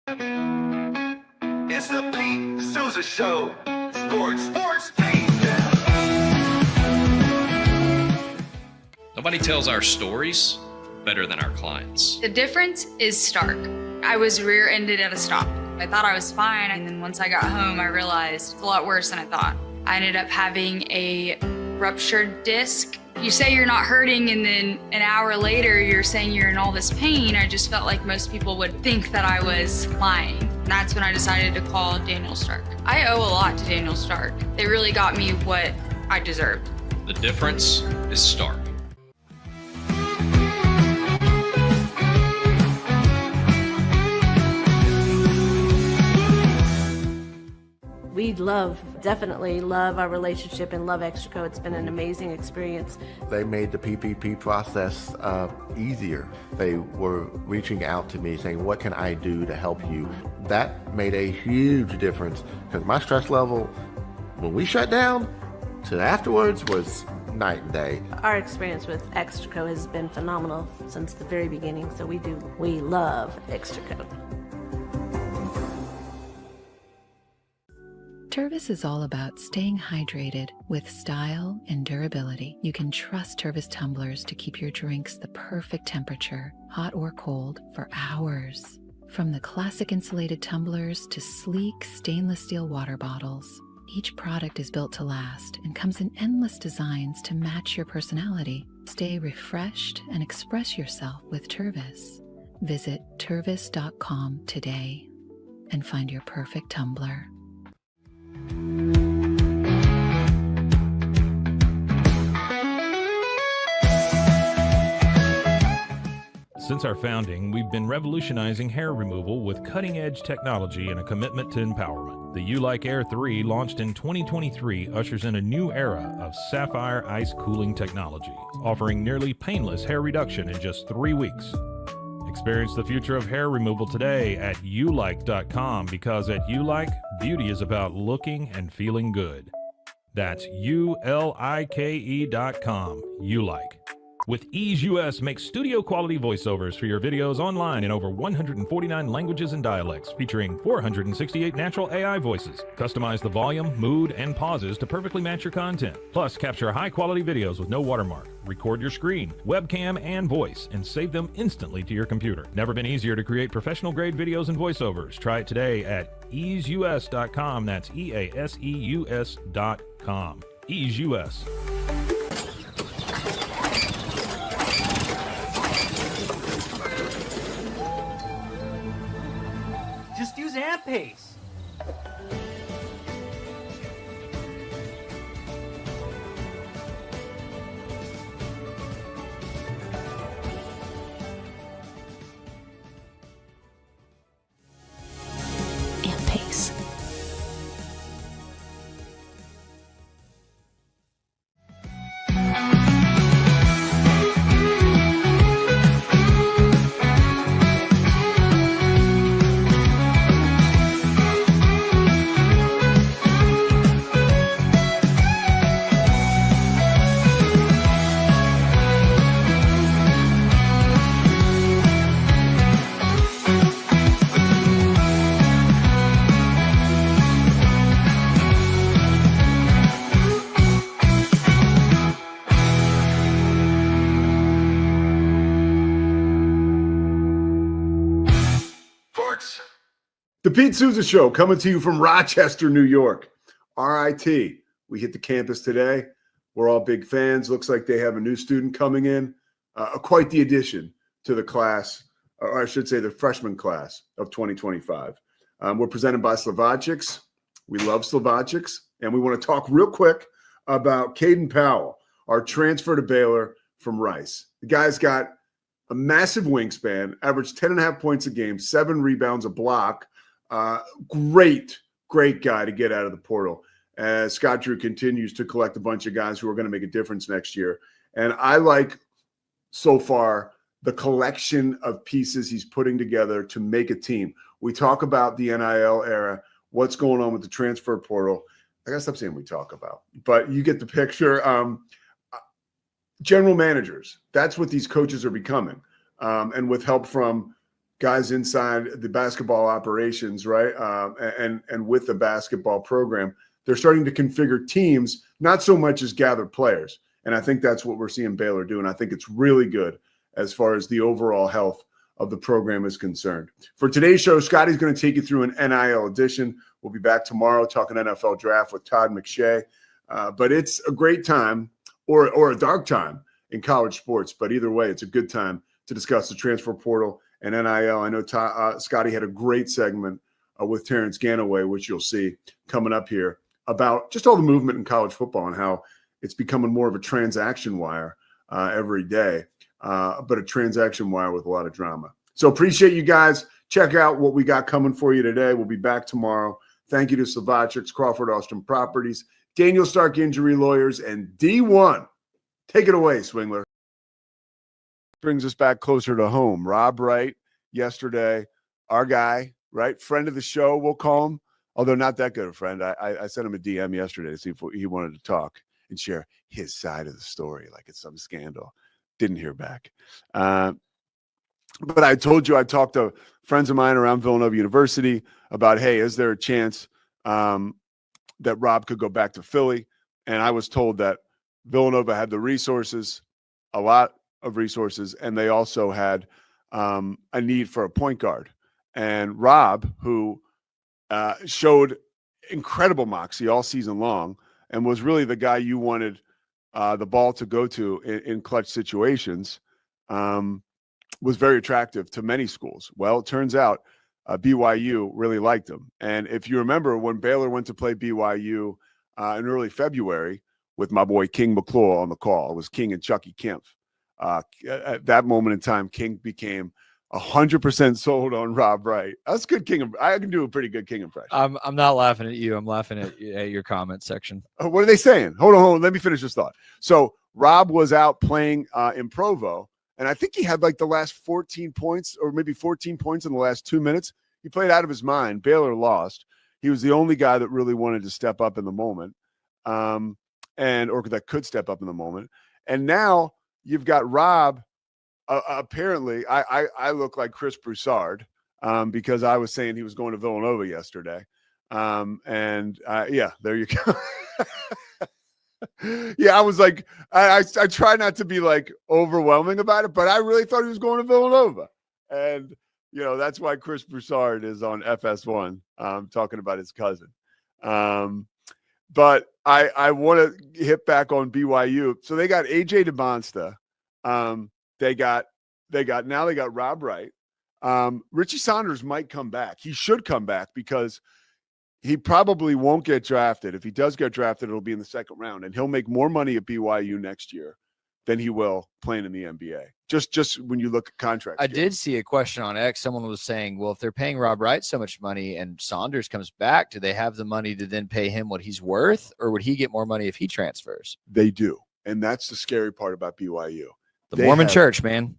It's the Sousa Show. Sports, team. Nobody tells our stories better than our clients. The difference is stark. I was rear-ended at a stop. I thought I was fine, and then once I got home, I realized it's a lot worse than I thought. I ended up having a ruptured disc. You say you're not hurting, and then an hour later, you're saying you're in all this pain. I just felt like most people would think that I was lying. And that's when I decided to call Daniel Stark. I owe a lot to Daniel Stark. They really got me what I deserved. The difference is stark. We definitely love our relationship and love Extraco. It's been an amazing experience. They made the PPP process easier. They were reaching out to me saying, what can I do to help you? That made a huge difference because my stress level, when we shut down, to afterwards was night and day. Our experience with Extraco has been phenomenal since the very beginning, so we love Extraco. Tervis is all about staying hydrated with style and durability. You can trust Tervis tumblers to keep your drinks the perfect temperature, hot or cold, for hours. From the classic insulated tumblers to sleek stainless steel water bottles, each product is built to last and comes in endless designs to match your personality. Stay refreshed and express yourself with Tervis. Visit tervis.com today and find your perfect tumbler. Since our founding, we've been revolutionizing hair removal with cutting-edge technology and a commitment to empowerment. The Ulike Air 3, launched in 2023, ushers in a new era of sapphire ice cooling technology, offering nearly painless hair reduction in just 3 weeks. Experience the future of hair removal today at ulike.com, because at Ulike, beauty is about looking and feeling good. That's ULIKE.com, Ulike. With EaseUS, make studio-quality voiceovers for your videos online in over 149 languages and dialects, featuring 468 natural AI voices. Customize the volume, mood, and pauses to perfectly match your content. Plus, capture high-quality videos with no watermark. Record your screen, webcam, and voice, and save them instantly to your computer. Never been easier to create professional-grade videos and voiceovers. Try it today at EaseUS.com. That's EASEUS.com. EaseUS. Just use AMP-Pace. AMP-Pace. The Pete Sousa Show, coming to you from Rochester, New York. RIT. We hit the campus today. We're all big fans. Looks like they have a new student coming in. Quite the addition to the class, or I should say the freshman class of 2025. We're presented by Slovacics. We love Slovacics. And we want to talk real quick about Caden Powell, our transfer to Baylor from Rice. The guy's got a massive wingspan, averaged 10.5 points a game, 7 rebounds, a block. Great guy to get out of the portal as Scott Drew continues to collect a bunch of guys who are going to make a difference next year. And I like, so far, the collection of pieces he's putting together to make a team. We talk about the NIL era, what's going on with the transfer portal. I got to stop saying we talk about, but you get the picture. General managers, that's what these coaches are becoming. And with help from guys inside the basketball operations, right? And with the basketball program, they're starting to configure teams, not so much as gather players. And I think that's what we're seeing Baylor do. And I think it's really good as far as the overall health of the program is concerned. For today's show, Scotty's going to take you through an NIL edition. We'll be back tomorrow talking NFL draft with Todd McShay. But it's a great time or a dark time in college sports. But either way, it's a good time to discuss the transfer portal and NIL. I know Scotty had a great segment with Terrence Ganaway, which you'll see coming up here, about just all the movement in college football and how it's becoming more of a transaction wire every day, but a transaction wire with a lot of drama. So appreciate you guys. Check out what we got coming for you today. We'll be back tomorrow. Thank you to Slovatrics, Crawford Austin Properties, Daniel Stark Injury Lawyers, and D1. Take it away, Swingler. Brings us back closer to home. Rob Wright yesterday, our guy, right? Friend of the show, we'll call him, although not that good a friend. I sent him a DM yesterday to see if he wanted to talk and share his side of the story like it's some scandal. Didn't hear back. But I told you I talked to friends of mine around Villanova University about, hey, is there a chance that Rob could go back to Philly? And I was told that Villanova had the resources, a lot of resources, and they also had a need for a point guard. And Rob, who showed incredible moxie all season long and was really the guy you wanted the ball to go to in clutch situations, was very attractive to many schools. Well, it turns out BYU really liked him. And if you remember, when Baylor went to play BYU in early February with my boy King McClure on the call, it was King and Chucky Kempf. At that moment in time, King became 100% sold on Rob Wright. That's good King. I can do a pretty good King impression. I'm not laughing at you. I'm laughing at your comment section. What are they saying? Hold on. Let me finish this thought. So Rob was out playing in Provo, and I think he had like the last 14 points or maybe 14 points in the last 2 minutes. He played out of his mind. Baylor lost. He was the only guy that really wanted to step up in the moment, or that could step up in the moment. And now you've got Rob. Apparently, I look like Chris Broussard because I was saying he was going to Villanova yesterday. Yeah, there you go. Yeah, I was like, I try not to be like overwhelming about it, but I really thought he was going to Villanova. And, that's why Chris Broussard is on FS1 talking about his cousin. But I want to hit back on BYU. So they got AJ DeMonsta. They got Rob Wright. Richie Saunders might come back. He should come back because he probably won't get drafted. If he does get drafted, it'll be in the second round, and he'll make more money at BYU next year than he will playing in the NBA. Just when you look at contracts. I did see a question on X. Someone was saying, well, if they're paying Rob Wright so much money and Saunders comes back, do they have the money to then pay him what he's worth, or would he get more money if he transfers? They do, and that's the scary part about BYU. The Mormon Church, man.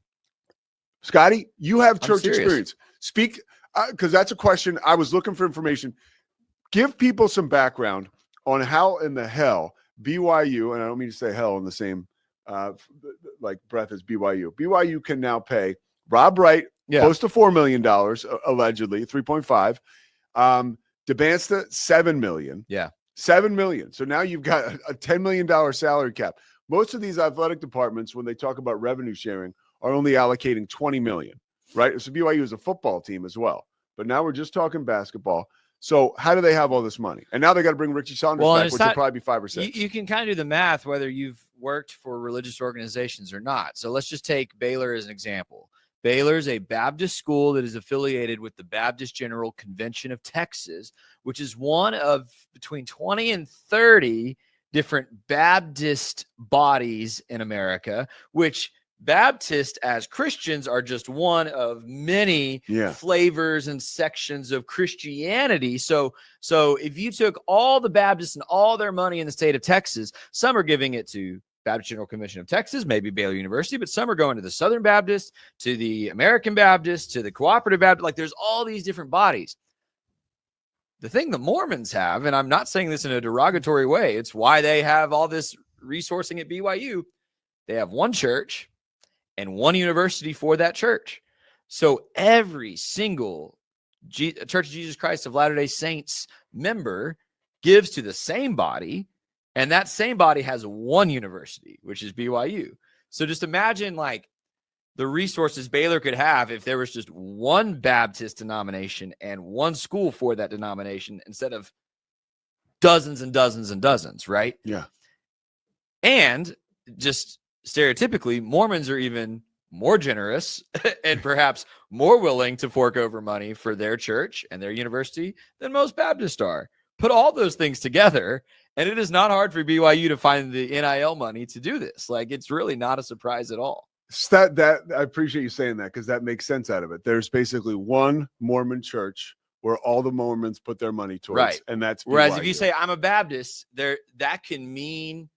Scotty, you have church experience. Speak, because that's a question. I was looking for information. Give people some background on how in the hell BYU, and I don't mean to say hell in the same breath as BYU. BYU can now pay Rob Wright close to $4 million, allegedly, 3.5. DeBansta, $7 million. Yeah. $7 million. So now you've got a $10 million salary cap. Most of these athletic departments, when they talk about revenue sharing, are only allocating $20 million, right? So BYU is a football team as well. But now we're just talking basketball. So how do they have all this money? And now they got to bring Richie Saunders back, which will probably be 5 or 6. You can kind of do the math, whether you've worked for religious organizations or not. So let's just take Baylor as an example. Baylor is a Baptist school that is affiliated with the Baptist General Convention of Texas, which is one of between 20 and 30 different Baptist bodies in America, which Baptist as Christians are just one of many flavors and sections of Christianity. So if you took all the Baptists and all their money in the state of Texas, some are giving it to Baptist General Convention of Texas, maybe Baylor University, but some are going to the Southern Baptist, to the American Baptist, to the Cooperative Baptist. Like there's all these different bodies. The thing the Mormons have, and I'm not saying this in a derogatory way, it's why they have all this resourcing at BYU. They have one church and one university for that church. So every single Church of Jesus Christ of Latter-day Saints member gives to the same body, and that same body has one university, which is BYU. So just imagine like the resources Baylor could have if there was just one Baptist denomination and one school for that denomination instead of dozens and dozens and dozens, right? Yeah. And just stereotypically, Mormons are even more generous and perhaps more willing to fork over money for their church and their university than most Baptists are. Put all those things together, and it is not hard for BYU to find the NIL money to do this. Like, it's really not a surprise at all. That I appreciate you saying that, because that makes sense out of it. There's basically one Mormon church where all the Mormons put their money towards, right? And that's whereas BYU. If you say I'm a Baptist, that can mean,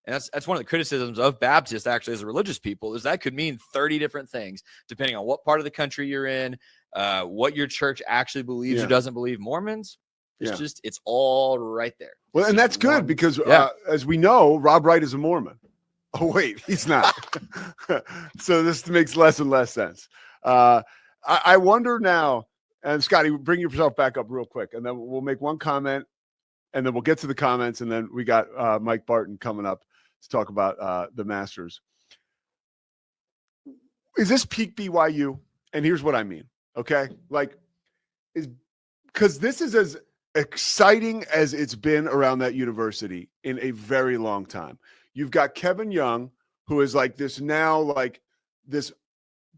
and that's one of the criticisms of Baptists actually as a religious people, is that could mean 30 different things depending on what part of the country you're in, what your church actually believes or doesn't believe. Mormons, it's all right there. Well, and that's good because as we know, Rob Wright is a Mormon. Oh, wait, he's not. So this makes less and less sense. I wonder now, and Scotty, bring yourself back up real quick, and then we'll make one comment, and then we'll get to the comments, and then we got Mike Barton coming up to talk about the Masters. Is this peak BYU? And here's what I mean, okay? Like, because this is as exciting as it's been around that university in a very long time. You've got Kevin Young, who is like this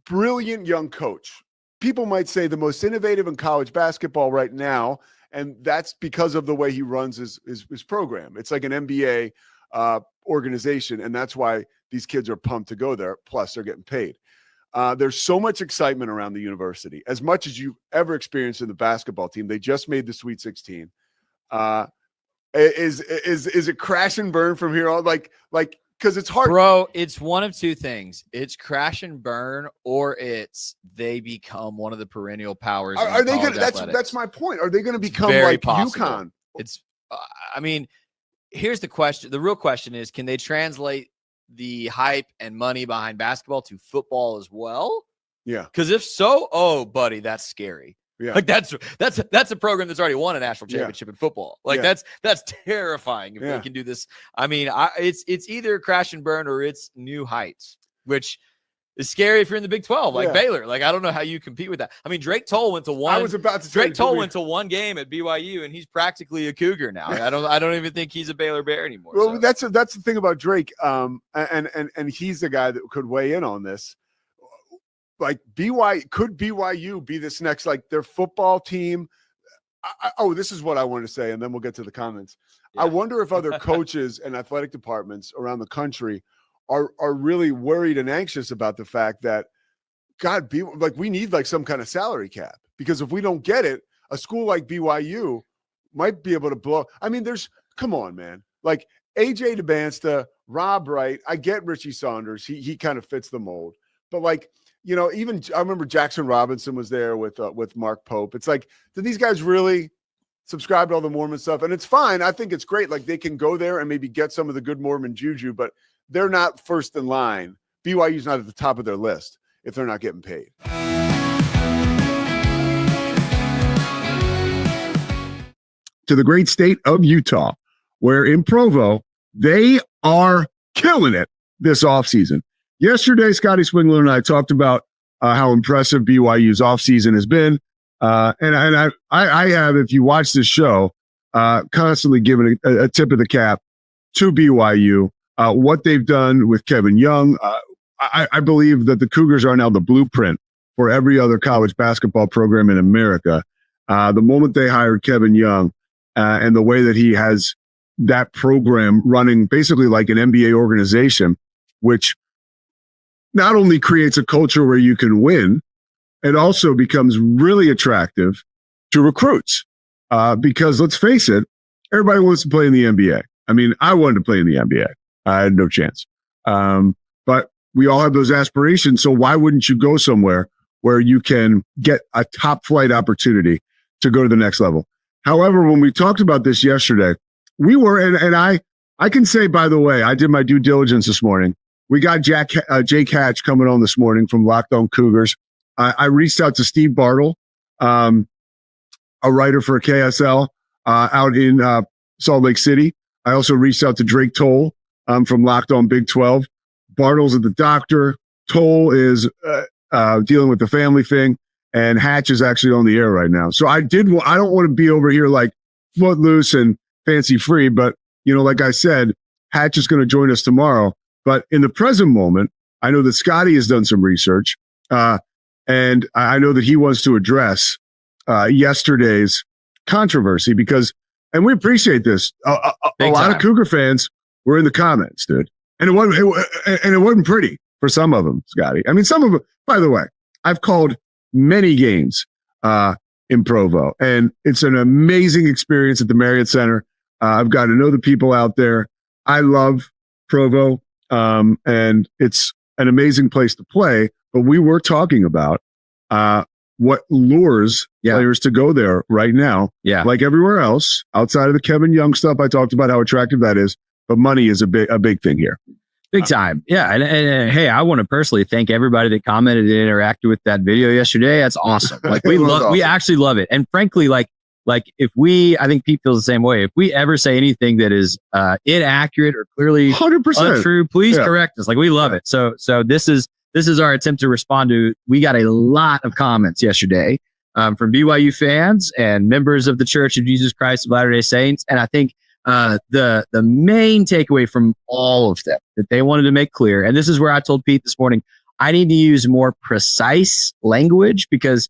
brilliant young coach. People might say the most innovative in college basketball right now, and that's because of the way he runs his program. It's like an MBA organization, and that's why these kids are pumped to go there. Plus, they're getting paid. There's so much excitement around the university, as much as you've ever experienced in the basketball team. They just made the Sweet 16. Is it crash and burn from here on? Like, because it's hard, bro. It's one of two things: it's crash and burn, or it's they become one of the perennial powers. Are they going to? That's my point. Are they going to become like possible. UConn? It's. I mean, here's the question. The real question is: can they translate the hype and money behind basketball to football as well? Yeah. Because if so, oh, buddy, that's scary. Yeah. Like that's a program that's already won a national championship in football. Like that's terrifying if they can do this. I mean, it's either crash and burn or it's new heights, which is scary if you're in the Big 12, like Baylor. Like, I don't know how you compete with that. I mean, Drake Toll went to one. I was about to say Drake Toll went to one game at BYU, and he's practically a Cougar now. I don't even think he's a Baylor Bear anymore. Well, that's the thing about Drake. And he's the guy that could weigh in on this. Like, could BYU be this next, like, their football team? This is what I want to say, and then we'll get to the comments. Yeah. I wonder if other coaches and athletic departments around the country are really worried and anxious about the fact that, God, we need like some kind of salary cap, because if we don't get it, a school like BYU might be able to blow. I mean, come on, man. Like AJ DeBansta, Rob Wright. I get Richie Saunders. He kind of fits the mold, but like, you know, even I remember Jackson Robinson was there with Mark Pope. It's like, do these guys really subscribe to all the Mormon stuff? And it's fine. I think it's great. Like, they can go there and maybe get some of the good Mormon juju, but they're not first in line. BYU's not at the top of their list if they're not getting paid. To the great state of Utah, where in Provo, they are killing it this offseason. Yesterday, Scotty Swingler and I talked about how impressive BYU's offseason has been. And I have, if you watch this show, constantly given a tip of the cap to BYU, what they've done with Kevin Young. I believe that the Cougars are now the blueprint for every other college basketball program in America. The moment they hired Kevin Young and the way that he has that program running basically like an NBA organization, which not only creates a culture where you can win, it also becomes really attractive to recruits. Because let's face it, everybody wants to play in the NBA. I mean, I wanted to play in the NBA. I had no chance. But we all have those aspirations. So why wouldn't you go somewhere where you can get a top flight opportunity to go to the next level? However, when we talked about this yesterday, we were, and I can say, by the way, I did my due diligence this morning. We got Jake Hatch coming on this morning from Locked On Cougars. I reached out to Steve Bartle, a writer for KSL out in Salt Lake City. I also reached out to Drake Toll from Locked On Big 12. Bartle's at the doctor. Toll is dealing with the family thing, and Hatch is actually on the air right now. So I don't want to be over here like footloose and fancy free, but like I said, Hatch is going to join us tomorrow. But in the present moment, I know that Scotty has done some research, and I know that he wants to address yesterday's controversy and we appreciate this. A lot of Cougar fans were in the comments, dude, and it wasn't pretty for some of them, Scotty. I mean, some of them. By the way, I've called many games in Provo, and it's an amazing experience at the Marriott Center. I've got to know the people out there. I love Provo, and it's an amazing place to play. But we were talking about what lures players to go there right now. Yeah. Like everywhere else, outside of the Kevin Young stuff, I talked about how attractive that is. But money is a big thing here. Big time. Yeah. And hey, I want to personally thank everybody that commented and interacted with that video yesterday. That's awesome. Like we actually love it. And frankly, like if I think Pete feels the same way. If we ever say anything that is inaccurate or clearly 100% untrue, please correct us. Like we love it. So this is our attempt to respond to. We got a lot of comments yesterday from BYU fans and members of the Church of Jesus Christ of Latter-day Saints. And I think the main takeaway from all of them that they wanted to make clear, and this is where I told Pete this morning, I need to use more precise language because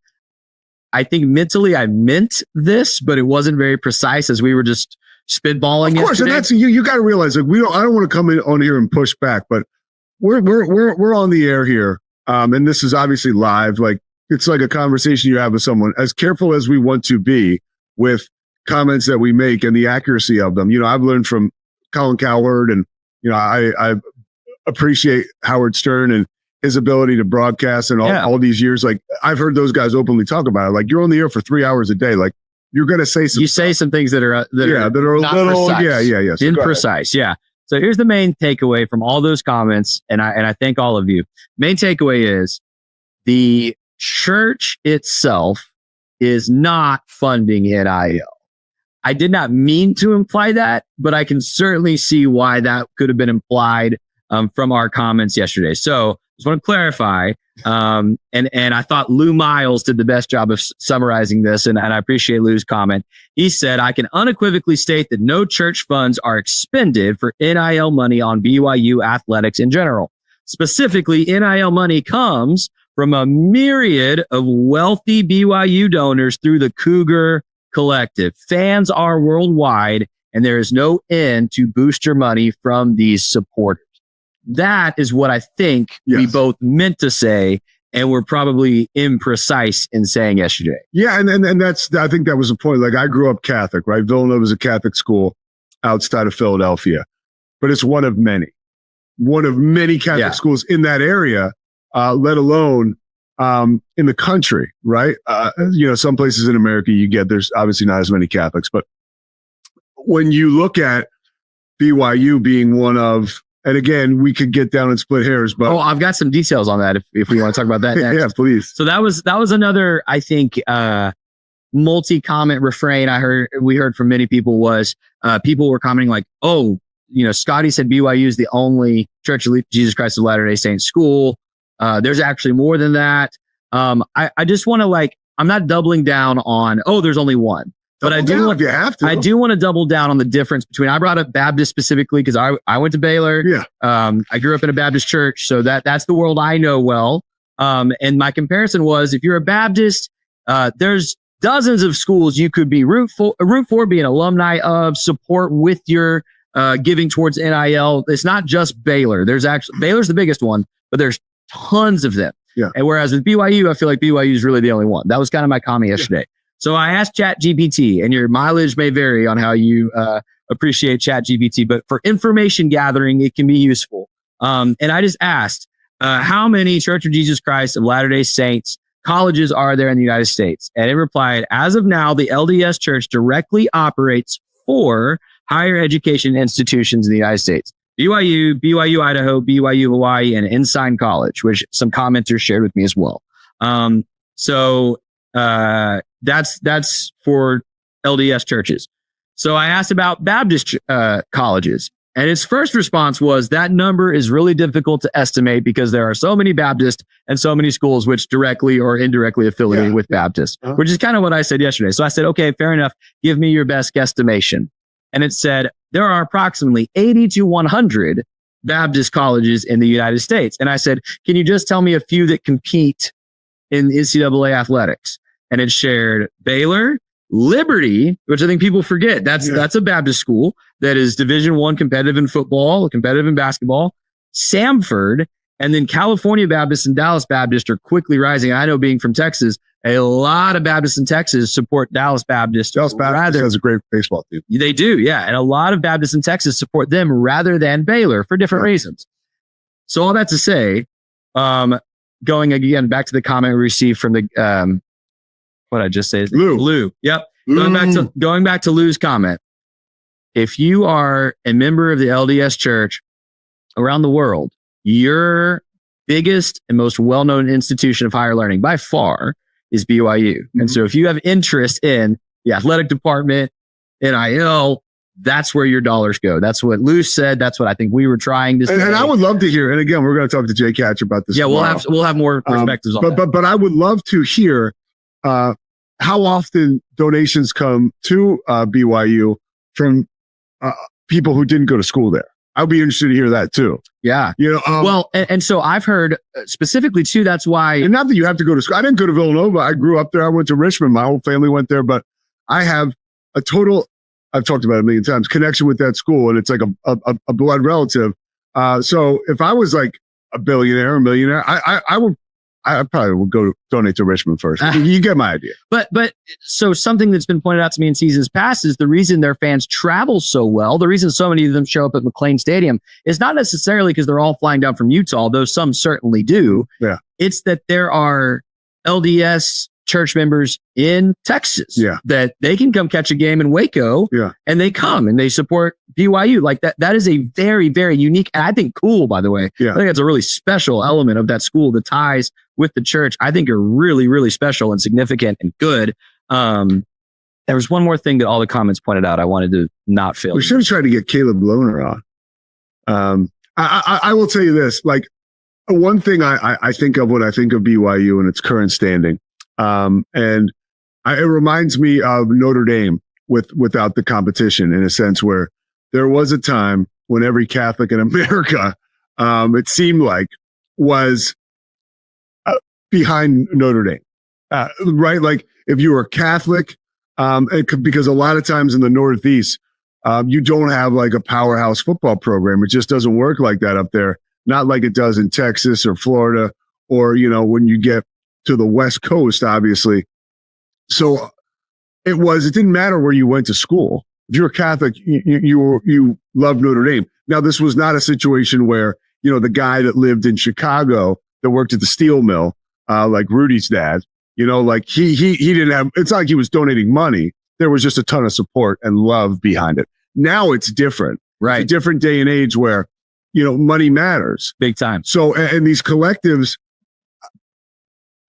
I think mentally I meant this, but it wasn't very precise as we were just spitballing. Of course, yesterday. And that's you got to realize like I don't want to come in on here and push back, but we're on the air here, and this is obviously live. Like it's like a conversation you have with someone. As careful as we want to be with comments that we make and the accuracy of them. I've learned from Colin Cowherd, and I appreciate Howard Stern and his ability to broadcast and all these years. Like I've heard those guys openly talk about it. Like you're on the air for 3 hours a day. Like you're going to say some things that are a not little precise. Imprecise. Yeah. So here's the main takeaway from all those comments. And I thank all of you. Main takeaway is the church itself is not funding NIL. I did not mean to imply that, but I can certainly see why that could have been implied from our comments yesterday. So just want to clarify. And I thought Lou Miles did the best job of summarizing this, and I appreciate Lou's comment. He said, I can unequivocally state that no church funds are expended for NIL money on BYU athletics in general. Specifically, NIL money comes from a myriad of wealthy BYU donors through the Cougar Collective. Fans are worldwide, and there is no end to booster money from these supporters. That is what I think we both meant to say, and we're probably imprecise in saying yesterday. Yeah, and that's, I think that was the point. Like I grew up Catholic, right? Villanova is a Catholic school outside of Philadelphia, but it's one of many Catholic schools in that area, let alone in the country, right? Some places in America there's obviously not as many Catholics, but when you look at BYU being one of, and again, we could get down and split hairs, but I've got some details on that if we want to talk about that next. Yeah, please. So that was another, I think, multi-comment refrain we heard from many people was people were commenting like, Scotty said BYU is the only Church of Jesus Christ of Latter-day Saints school. There's actually more than that. I just want to I'm not doubling down on, there's only one. But I do want to double down on the difference between, I brought up Baptist specifically because I went to Baylor. Yeah. I grew up in a Baptist church. So that's the world I know well. And my comparison was, if you're a Baptist, there's dozens of schools you could be root for, be an alumni of, support with your giving towards NIL. It's not just Baylor. Baylor's the biggest one, but there's tons of them. Yeah. And whereas with BYU, I feel like BYU is really the only one. That was kind of my comment yesterday. So I asked ChatGPT, and your mileage may vary on how you appreciate ChatGPT, but for information gathering, it can be useful. And I just asked, how many Church of Jesus Christ of Latter-day Saints colleges are there in the United States? And it replied, as of now, the LDS Church directly operates 4 higher education institutions in the United States: BYU, BYU Idaho, BYU Hawaii, and Ensign College, which some commenters shared with me as well. That's for LDS churches. So I asked about Baptist colleges, and his first response was that number is really difficult to estimate because there are so many Baptists and so many schools which directly or indirectly affiliate with Baptists, which is kind of what I said yesterday. So I said, okay, fair enough. Give me your best guesstimation. And it said there are approximately 80 to 100 Baptist colleges in the United States. And I said, can you just tell me a few that compete in NCAA athletics? And it shared Baylor, Liberty, which I think people forget. That's a Baptist school that is Division I competitive in football, competitive in basketball. Samford, and then California Baptist and Dallas Baptist are quickly rising. I know, being from Texas, a lot of Baptists in Texas support Dallas Baptist. Dallas Baptist has a great baseball team. They do, yeah. And a lot of Baptists in Texas support them rather than Baylor for different reasons. So all that to say, going again back to the comment we received from the what I just say is Lou. Yep. Going back to Lou's comment. If you are a member of the LDS church around the world, your biggest and most well-known institution of higher learning by far is BYU. And so if you have interest in the athletic department, NIL, that's where your dollars go. That's what Lou said. That's what I think we were trying to say. And I would love to hear, and again, we're going to talk to Jay Catch about this. Yeah, tomorrow. we'll have more perspectives on that. But I would love to hear how often donations come to BYU from people who didn't go to school there. I'd be interested to hear that too. Yeah. Well, and so I've heard specifically too, that's why. And not that you have to go to school. I didn't go to Villanova. I grew up there. I went to Richmond. My whole family went there, but I have a total, I've talked about it a million times, connection with that school. And it's like a blood relative. So if I was like a billionaire or millionaire, I probably would go donate to Richmond first. You get my idea. But so something that's been pointed out to me in seasons past is the reason their fans travel so well, the reason so many of them show up at McLean Stadium is not necessarily because they're all flying down from Utah, though some certainly do. Yeah. It's that there are LDS church members in Texas that they can come catch a game in Waco and they come and they support BYU. Like that is a very, very unique, and I think cool, by the way. I think that's a really special element of that school. The ties with the church, I think, are really, really special and significant and good. There was one more thing that all the comments pointed out I wanted to not fail. We should have tried to get Caleb Lohner on. I will tell you this, like one thing I think of when I think of BYU and its current standing, and it reminds me of Notre Dame without the competition, in a sense where there was a time when every Catholic in America, it seemed like, was behind Notre Dame, right? Like if you were Catholic, because a lot of times in the Northeast, you don't have like a powerhouse football program. It just doesn't work like that up there. Not like it does in Texas or Florida, or, when you get to the West Coast, obviously. So it didn't matter where you went to school. If you were Catholic, you loved Notre Dame. Now, this was not a situation where, the guy that lived in Chicago that worked at the steel mill, like Rudy's dad, like he didn't have, it's not like he was donating money. There was just a ton of support and love behind it. Now it's different, right? It's a different day and age where, money matters big time. So, and these collectives,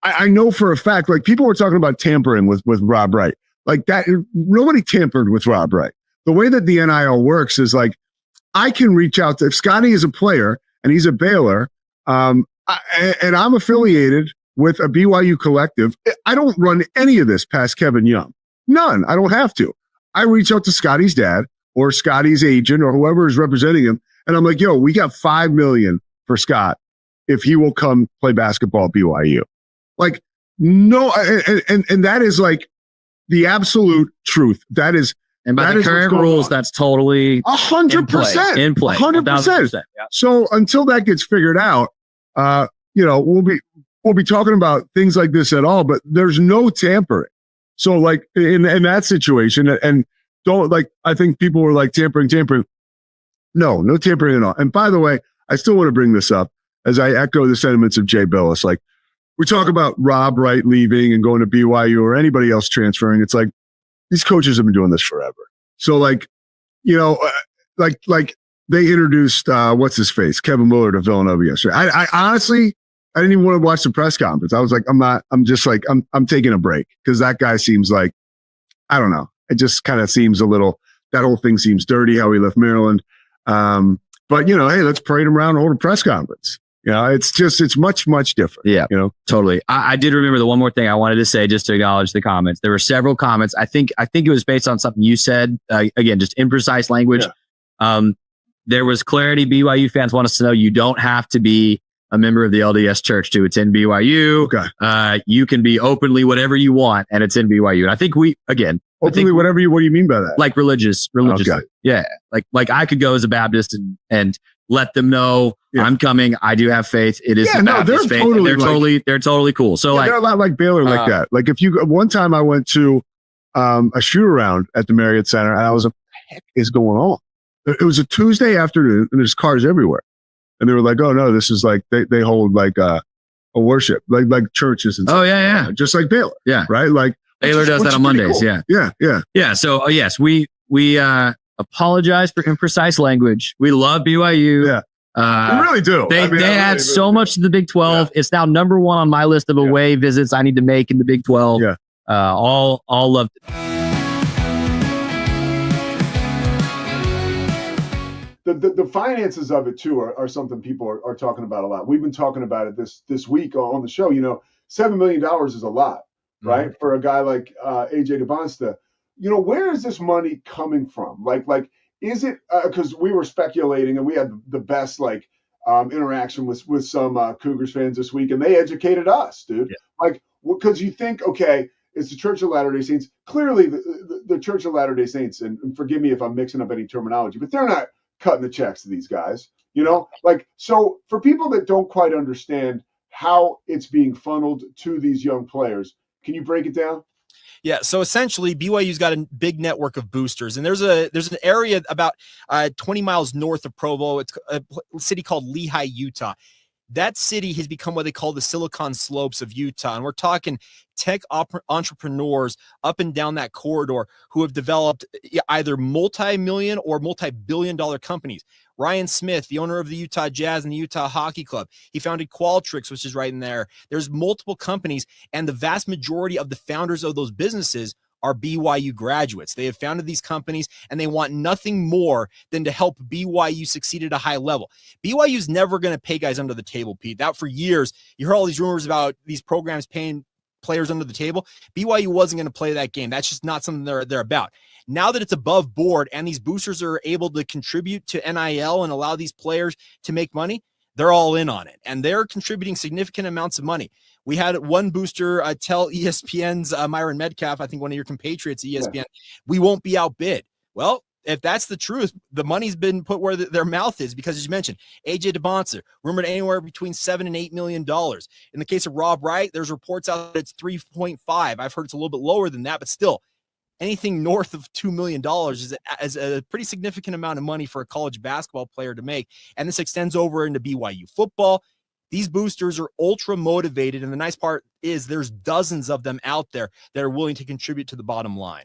I know for a fact, like people were talking about tampering with Rob Wright, like that. Nobody tampered with Rob Wright. The way that the NIL works is like, I can reach out to, if Scotty is a player and he's a Baylor, and I'm affiliated with a BYU collective, I don't run any of this past Kevin Young. None. I don't have to. I reach out to Scotty's dad or Scotty's agent or whoever is representing him. And I'm like, yo, we got $5 million for Scott if he will come play basketball at BYU. Like, no. And that is like the absolute truth. That is, and by the current rules, that's totally 100% in play. 100%. Yeah. So until that gets figured out, we'll be talking about things like this at all, but there's no tampering. So like in that situation, and don't like, I think people were like tampering. No tampering at all. And by the way, I still want to bring this up as I echo the sentiments of Jay Billis. Like we talk about Rob Wright leaving and going to BYU or anybody else transferring. It's like, these coaches have been doing this forever. So like, like they introduced, what's his face? Kevin Willard of Villanova yesterday. I honestly, I didn't even want to watch the press conference. I was like, I'm taking a break because that guy seems like, I don't know. It just kind of seems a little, that whole thing seems dirty how he left Maryland. But hey, let's parade him around and hold a press conference. It's much, much different. Yeah, totally. I did remember the one more thing I wanted to say just to acknowledge the comments. There were several comments. I think it was based on something you said, again, just imprecise language. Yeah. There was clarity. BYU fans want us to know you don't have to be a member of the LDS church to attend BYU. Okay. You can be openly whatever you want and it's in BYU. And I think openly whatever what do you mean by that? Like religious. Okay. Yeah. Like I could go as a Baptist and let them know I'm coming. I do have faith. It is Baptist faith. They're totally cool. So they're a lot like Baylor like that. Like if you one time I went to a shoot around at the Marriott Center and I was like, what the heck is going on? It was a Tuesday afternoon and there's cars everywhere. And they were like, oh no, this is like they hold like a worship, like churches and stuff. Oh yeah. Just like Baylor. Yeah. Right? Like Baylor does that on Mondays. Cool. Yeah. So yes, we apologize for imprecise language. We love BYU. Yeah. We really do. They add so much to the Big 12. Yeah. It's now number 1 on my list of away visits I need to make in the Big 12. Yeah. All loved it. The finances of it too are something people are talking about a lot. We've been talking about it this week on the show. $7 million is a lot, right? For a guy like AJ DeBonsta. Where is this money coming from? Like is it because we were speculating and we had the best interaction with some Cougars fans this week, and they educated us, dude. Yeah. Because you think, okay, it's the Church of Latter-day Saints. Clearly, the Church of Latter-day Saints, and forgive me if I'm mixing up any terminology, but they're not cutting the checks to these guys, so for people that don't quite understand how it's being funneled to these young players, can you break it down? Yeah, so essentially BYU's got a big network of boosters, and there's an area about 20 miles north of Provo. It's a city called Lehigh, Utah. That city has become what they call the Silicon Slopes of Utah. And we're talking tech entrepreneurs up and down that corridor who have developed either multi-million or multi-billion-dollar companies. Ryan Smith, the owner of the Utah Jazz and the Utah Hockey Club, he founded Qualtrics, which is right in there. There's multiple companies, and the vast majority of the founders of those businesses are BYU graduates. They have founded these companies and they want nothing more than to help BYU succeed at a high level. BYU's never going to pay guys under the table, Pete. That for years, you heard all these rumors about these programs paying players under the table. BYU wasn't going to play that game. That's just not something they're about. Now that it's above board and these boosters are able to contribute to NIL and allow these players to make money, they're all in on it, and they're contributing significant amounts of money. We had one booster tell ESPN's Myron Metcalf, I think one of your compatriots at ESPN, we won't be outbid. Well, if that's the truth, the money's been put where their mouth is, because as you mentioned, AJ DeBonsta, rumored anywhere between $7 and $8 million. In the case of Rob Wright, there's reports out that it's 3.5. I've heard it's a little bit lower than that, but still, anything north of $2 million is a pretty significant amount of money for a college basketball player to make. And this extends over into BYU football. These boosters are ultra motivated. And the nice part is there's dozens of them out there that are willing to contribute to the bottom line.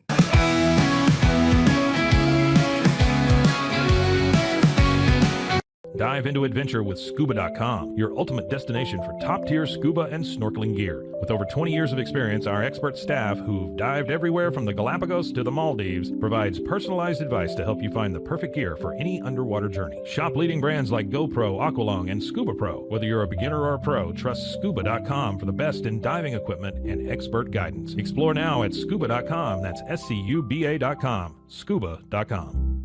Dive into adventure with Scuba.com, your ultimate destination for top-tier scuba and snorkeling gear. With over 20 years of experience, our expert staff, who've dived everywhere from the Galapagos to the Maldives, provides personalized advice to help you find the perfect gear for any underwater journey. Shop leading brands like GoPro, Aqualung, and Scuba Pro. Whether you're a beginner or a pro, trust Scuba.com for the best in diving equipment and expert guidance. Explore now at Scuba.com. That's SCUBA.com. Scuba.com.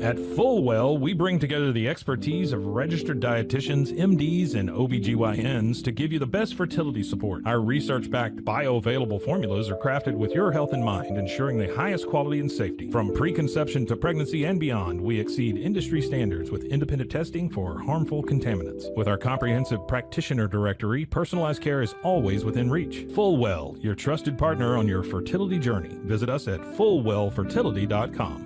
At Fullwell, we bring together the expertise of registered dietitians, MDs, and OBGYNs to give you the best fertility support. Our research-backed bioavailable formulas are crafted with your health in mind, ensuring the highest quality and safety. From preconception to pregnancy and beyond, we exceed industry standards with independent testing for harmful contaminants. With our comprehensive practitioner directory, personalized care is always within reach. Fullwell, your trusted partner on your fertility journey. Visit us at fullwellfertility.com.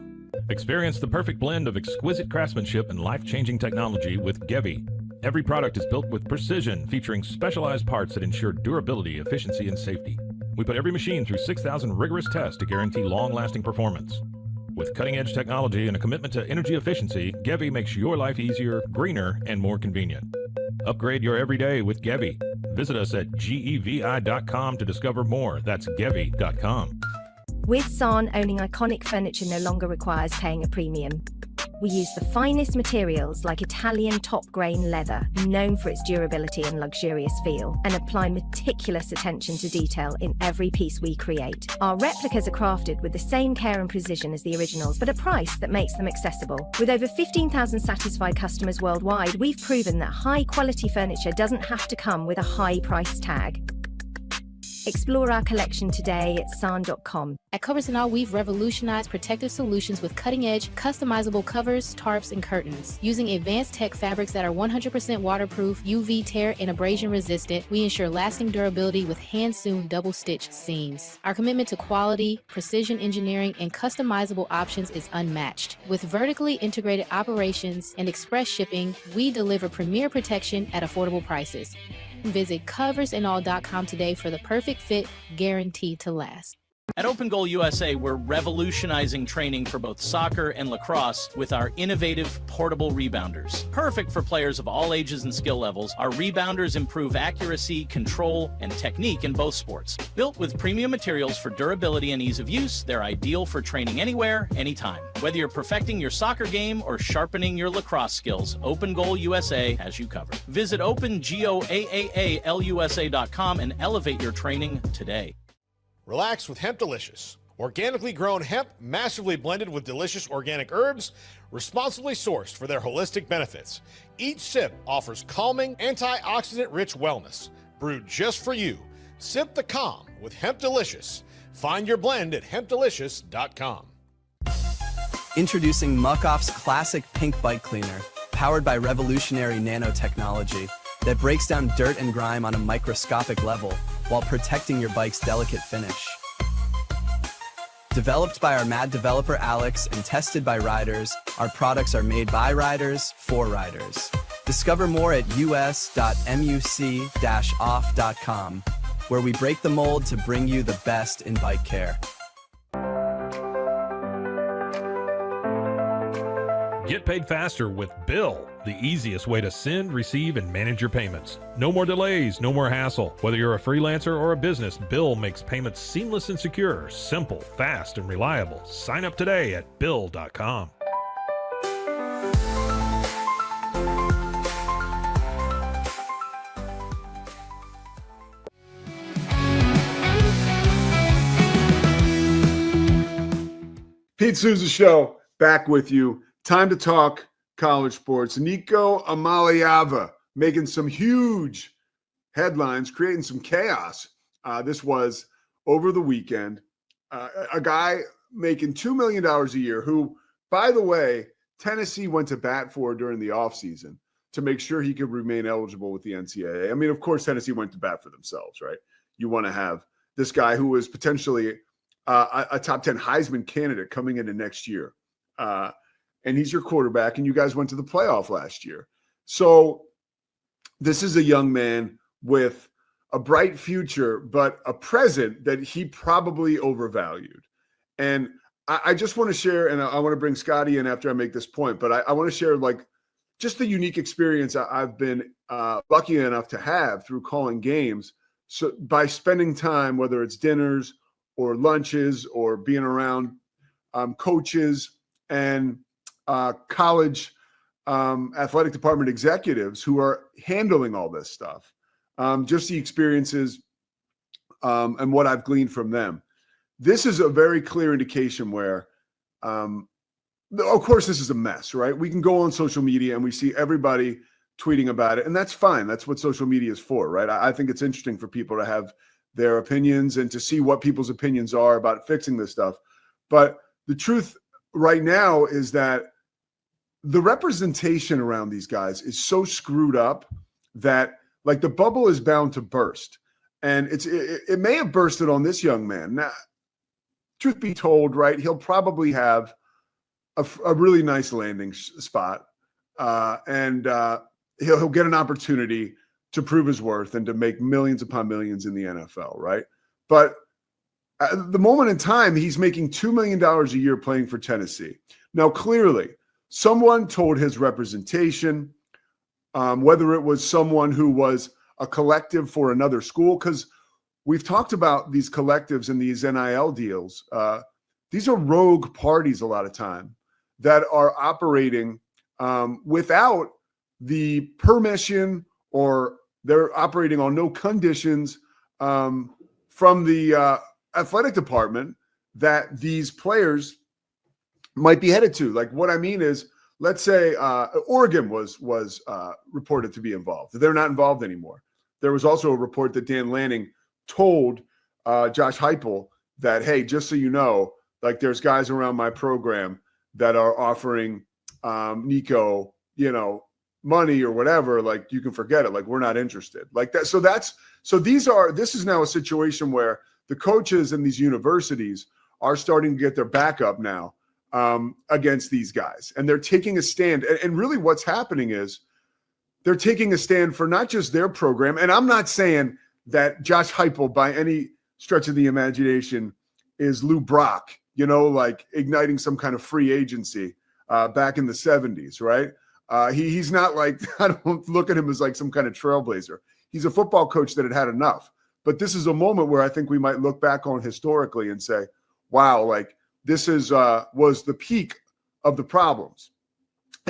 Experience the perfect blend of exquisite craftsmanship and life-changing technology with Gevi. Every product is built with precision, featuring specialized parts that ensure durability, efficiency, and safety. We put every machine through 6,000 rigorous tests to guarantee long-lasting performance. With cutting-edge technology and a commitment to energy efficiency, Gevi makes your life easier, greener, and more convenient. Upgrade your everyday with Gevi. Visit us at gevi.com to discover more. That's gevi.com. With San, owning iconic furniture no longer requires paying a premium. We use the finest materials like Italian top-grain leather, known for its durability and luxurious feel, and apply meticulous attention to detail in every piece we create. Our replicas are crafted with the same care and precision as the originals, but a price that makes them accessible. With over 15,000 satisfied customers worldwide, we've proven that high-quality furniture doesn't have to come with a high price tag. Explore our collection today at san.com. At Covers & All, we've revolutionized protective solutions with cutting-edge, customizable covers, tarps, and curtains. Using advanced tech fabrics that are 100% waterproof, UV tear, and abrasion resistant, we ensure lasting durability with hand-sewn double-stitch seams. Our commitment to quality, precision engineering, and customizable options is unmatched. With vertically integrated operations and express shipping, we deliver premier protection at affordable prices. Visit coversandall.com today for the perfect fit, guaranteed to last. At Open Goal USA, we're revolutionizing training for both soccer and lacrosse with our innovative portable rebounders. Perfect for players of all ages and skill levels, our rebounders improve accuracy, control, and technique in both sports. Built with premium materials for durability and ease of use, they're ideal for training anywhere, anytime. Whether you're perfecting your soccer game or sharpening your lacrosse skills, Open Goal USA has you covered. Visit OpenGoAAALUSA.com and elevate your training today. Relax with Hemp Delicious. Organically grown hemp, massively blended with delicious organic herbs, responsibly sourced for their holistic benefits. Each sip offers calming, antioxidant-rich wellness. Brewed just for you. Sip the calm with Hemp Delicious. Find your blend at hempdelicious.com. Introducing Muck Off's classic pink bike cleaner, powered by revolutionary nanotechnology that breaks down dirt and grime on a microscopic level while protecting your bike's delicate finish. Developed by our mad developer Alex and tested by riders, our products are made by riders for riders. Discover more at us.muc-off.com, where we break the mold to bring you the best in bike care. Get paid faster with Bill, the easiest way to send, receive, and manage your payments. No more delays, no more hassle. Whether you're a freelancer or a business, Bill makes payments seamless and secure, simple, fast, and reliable. Sign up today at Bill.com. Pete Sousa Show, back with you. Time to talk college sports. Nico Iamaleava making some huge headlines, creating some chaos. This was over the weekend. A guy making $2 million a year who, by the way, Tennessee went to bat for during the offseason to make sure he could remain eligible with the NCAA. I mean, of course, Tennessee went to bat for themselves, right? You want to have this guy who is potentially a top 10 Heisman candidate coming into next year. And he's your quarterback, and you guys went to the playoff last year. So this is a young man with a bright future, but a present that he probably overvalued. And I just want to share, and I want to bring Scotty in after I make this point, but I want to share like just the unique experience I've been lucky enough to have through calling games. So by spending time, whether it's dinners or lunches or being around coaches and college athletic department executives who are handling all this stuff, just the experiences and what I've gleaned from them. This is a very clear indication where, of course, this is a mess, right? We can go on social media and we see everybody tweeting about it, and that's fine. That's what social media is for, right? I think it's interesting for people to have their opinions and to see what people's opinions are about fixing this stuff. But the truth right now is that the representation around these guys is so screwed up that like the bubble is bound to burst. And it may have bursted on this young man. Now, truth be told, right, he'll probably have a really nice landing spot. And he'll get an opportunity to prove his worth and to make millions upon millions in the NFL, right? But at the moment in time, he's making $2 million a year playing for Tennessee. Now, clearly, someone told his representation, whether it was someone who was a collective for another school, because we've talked about these collectives and these NIL deals. These are rogue parties a lot of time that are operating without the permission, or they're operating on no conditions from the athletic department that these players might be headed to. Like, what I mean is, let's say Oregon was reported to be involved. They're not involved anymore. There was also a report that Dan Lanning told Josh Heupel that, hey, just so you know, like, there's guys around my program that are offering Nico, money or whatever. Like, you can forget it. Like, we're not interested. Like that. So this is now a situation where the coaches in these universities are starting to get their back up now against these guys. And they're taking a stand. And really what's happening is they're taking a stand for not just their program. And I'm not saying that Josh Heupel by any stretch of the imagination is Lou Brock, like igniting some kind of free agency back in the 70s, right? He's not like, I don't look at him as like some kind of trailblazer. He's a football coach that had enough. But this is a moment where I think we might look back on historically and say, wow, like this was the peak of the problems.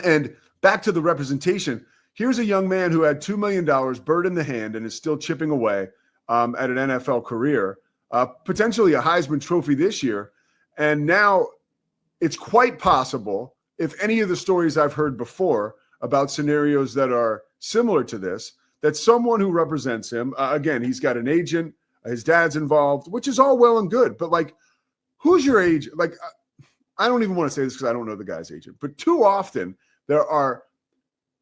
And back to the representation, here's a young man who had $2 million bird in the hand and is still chipping away at an NFL career, potentially a Heisman Trophy this year. And now it's quite possible, if any of the stories I've heard before about scenarios that are similar to this, that someone who represents him, again, he's got an agent, his dad's involved, which is all well and good. But like, who's your agent? Like, I don't even want to say this because I don't know the guy's agent, but too often there are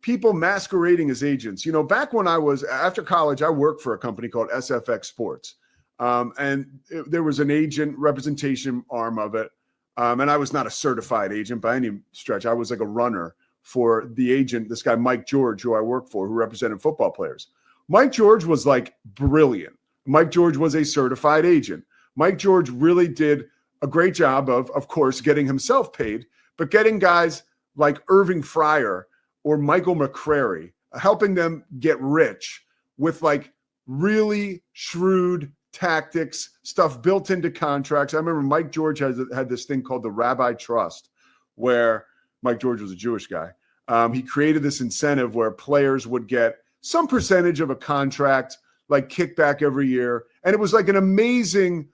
people masquerading as agents. Back when I was after college, I worked for a company called SFX Sports. There was an agent representation arm of it. And I was not a certified agent by any stretch. I was like a runner for the agent, this guy, Mike George, who I worked for, who represented football players. Mike George was like brilliant. Mike George was a certified agent. Mike George really did a great job of course, getting himself paid, but getting guys like Irving Fryer or Michael McCrary, helping them get rich with like really shrewd tactics, stuff built into contracts. I remember Mike George had this thing called the Rabbi Trust, where Mike George was a Jewish guy. He created this incentive where players would get some percentage of a contract, like kickback every year. And it was like an amazing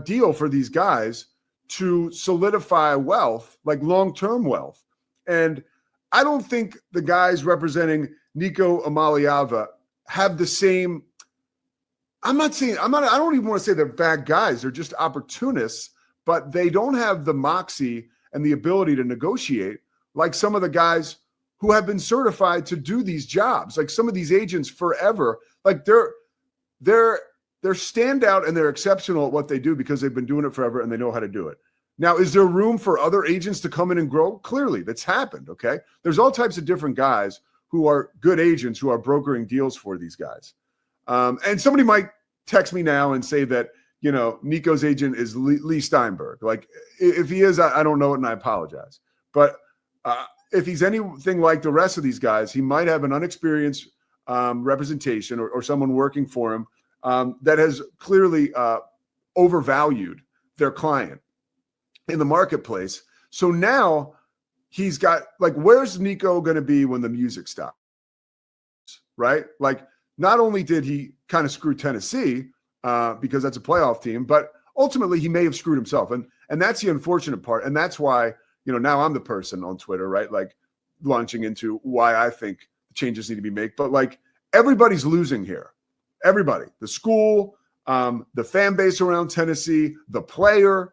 deal for these guys to solidify wealth, like long-term wealth. And I don't think the guys representing Nico Iamaleava have the same. I don't even want to say they're bad guys. They're just opportunists, but they don't have the moxie and the ability to negotiate like some of the guys who have been certified to do these jobs. Like some of these agents forever, like they're standout and they're exceptional at what they do because they've been doing it forever and they know how to do it. Now, is there room for other agents to come in and grow? Clearly, that's happened, okay? There's all types of different guys who are good agents who are brokering deals for these guys. And somebody might text me now and say that, Nico's agent is Lee Steinberg. Like, if he is, I don't know it and I apologize. But if he's anything like the rest of these guys, he might have an unexperienced representation or someone working for him that has clearly overvalued their client in the marketplace. So now he's got, like, where's Nico going to be when the music stops? Right? Like, not only did he kind of screw Tennessee because that's a playoff team, but ultimately he may have screwed himself. And that's the unfortunate part. And that's why, now I'm the person on Twitter, right? Like launching into why I think the changes need to be made. But like everybody's losing here. Everybody, the school, the fan base around Tennessee, the player.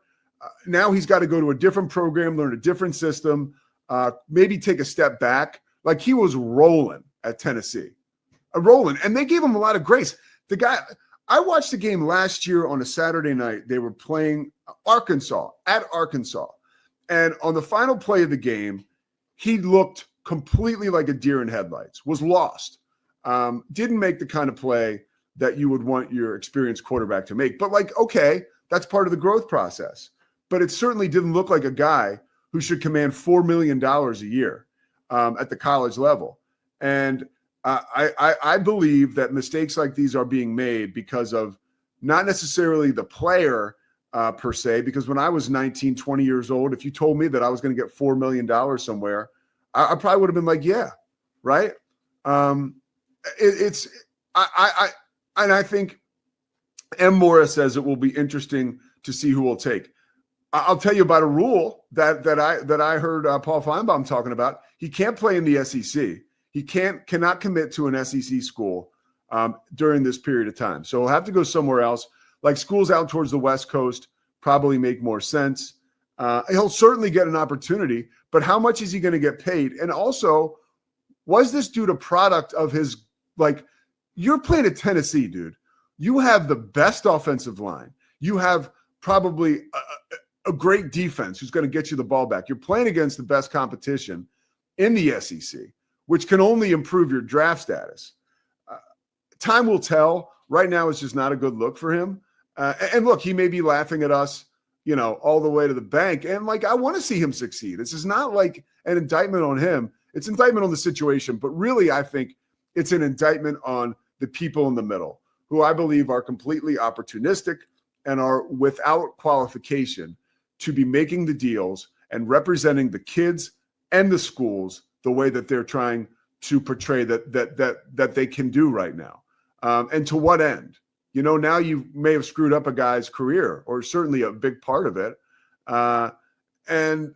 Now he's got to go to a different program, learn a different system, maybe take a step back. Like he was rolling at Tennessee. Rolling, and they gave him a lot of grace. The guy, I watched the game last year on a Saturday night. They were playing Arkansas, and on the final play of the game, he looked completely like a deer in headlights, was lost, didn't make the kind of play that you would want your experienced quarterback to make. But like, okay, that's part of the growth process. But it certainly didn't look like a guy who should command $4 million a year at the college level. And I believe that mistakes like these are being made because of not necessarily the player per se, because when I was 19, 20 years old, if you told me that I was going to get $4 million somewhere, I probably would have been like, yeah, right. And I think M. Morris says it will be interesting to see who will take. I'll tell you about a rule that I heard Paul Feinbaum talking about. He can't play in the SEC. He cannot commit to an SEC school during this period of time. So he'll have to go somewhere else. Like schools out towards the West Coast probably make more sense. He'll certainly get an opportunity, but how much is he going to get paid? And also, was this dude a product of his, like, you're playing at Tennessee, dude. You have the best offensive line. You have probably a great defense who's going to get you the ball back. You're playing against the best competition in the SEC, which can only improve your draft status. Time will tell. Right now, it's just not a good look for him. And look, he may be laughing at us, all the way to the bank. And like, I want to see him succeed. This is not like an indictment on him. It's an indictment on the situation. But really, I think it's an indictment on the people in the middle, who I believe are completely opportunistic and are without qualification to be making the deals and representing the kids and the schools the way that they're trying to portray that they can do right now. And to what end? Now you may have screwed up a guy's career, or certainly a big part of it. And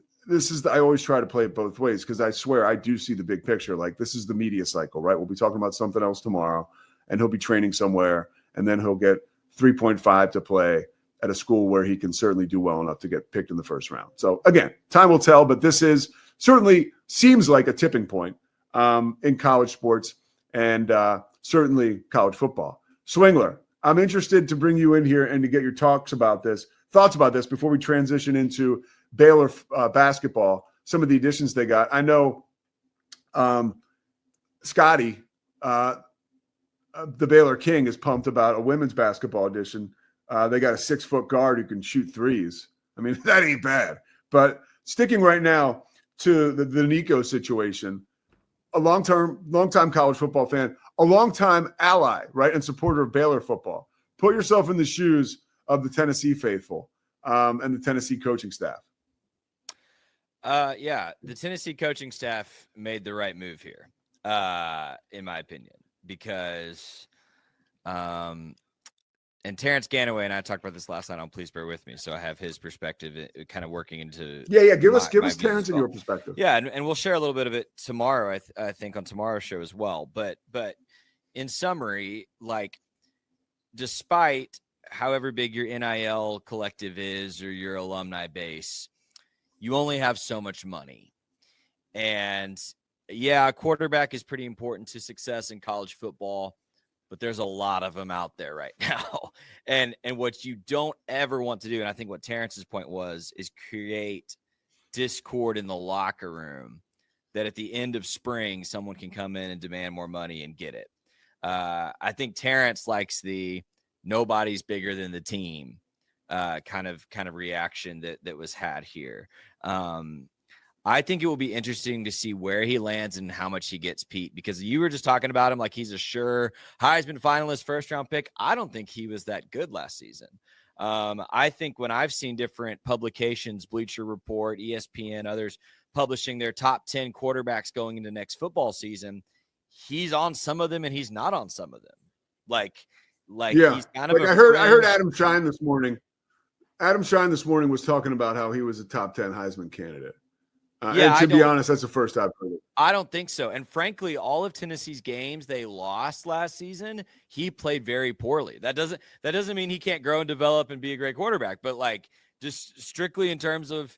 I always try to play it both ways, because I swear I do see the big picture. Like, this is the media cycle, right? We'll be talking about something else tomorrow, and he'll be training somewhere, and then he'll get 3.5 to play at a school where he can certainly do well enough to get picked in the first round. So again, time will tell, but this is certainly seems like a tipping point in college sports and certainly college football. Swingler, I'm interested to bring you in here and to get your thoughts about this before we transition into Baylor basketball, some of the additions they got. I know Scotty, the Baylor King, is pumped about a women's basketball addition. They got a 6-foot guard who can shoot threes. I mean, that ain't bad. But sticking right now to the Nico situation, a long-time college football fan, a long-time ally, right, and supporter of Baylor football. Put yourself in the shoes of the Tennessee faithful and the Tennessee coaching staff. Yeah, the Tennessee coaching staff made the right move here, in my opinion, because and Terrence Ganaway and I talked about this last night on Please Bear With Me, so I have his perspective kind of working into give us Terrence and your perspective. Yeah, and we'll share a little bit of it tomorrow, I think, on tomorrow's show as well. But in summary, like, despite however big your NIL collective is or your alumni base, you only have so much money. And yeah, a quarterback is pretty important to success in college football, but there's a lot of them out there right now. And what you don't ever want to do, and I think what Terrence's point was, is create discord in the locker room that at the end of spring, someone can come in and demand more money and get it. I think Terrence likes the nobody's bigger than the team kind of reaction that was had here. I think it will be interesting to see where he lands and how much he gets, Pete, because you were just talking about him like he's a sure Heisman finalist, first-round pick. I don't think he was that good last season. I think when I've seen different publications, Bleacher Report, ESPN, others publishing their top 10 quarterbacks going into next football season, he's on some of them and he's not on some of them. Like he's kind of I heard Adam Shine this morning. Adam Shine this morning was talking about how he was a top 10 Heisman candidate. And to be honest, that's the first I've heard it. I don't think so. And frankly, all of Tennessee's games they lost last season, he played very poorly. That doesn't mean he can't grow and develop and be a great quarterback, but like just strictly in terms of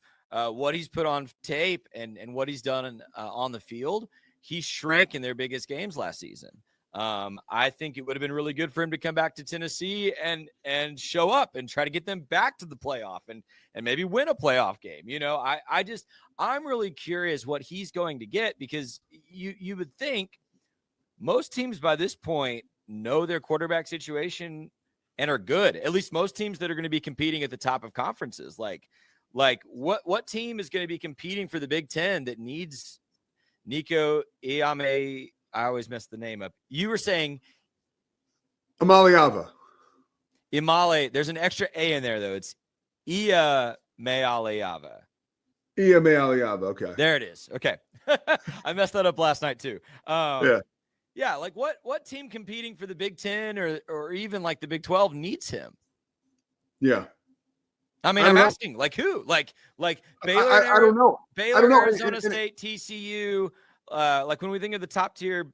what he's put on tape and what he's done on the field, he shrank in their biggest games last season. I think it would have been really good for him to come back to Tennessee and show up and try to get them back to the playoff and maybe win a playoff game. I'm really curious what he's going to get, because you would think most teams by this point know their quarterback situation and are good. At least most teams that are going to be competing at the top of conferences. Like what team is going to be competing for the Big Ten that needs Nico Iamaleava I always mess the name up. You were saying Iamaleava. There's an extra A in there though. It's Iamaleava. Iamaleava. Okay. There it is. Okay. I messed that up last night too. Yeah. Like what team competing for the Big 10 or even like the Big 12 needs him? Yeah. I mean, I'm asking, like who? Like Baylor. I don't know. Baylor, I don't know. Arizona State, TCU. Like when we think of the top tier,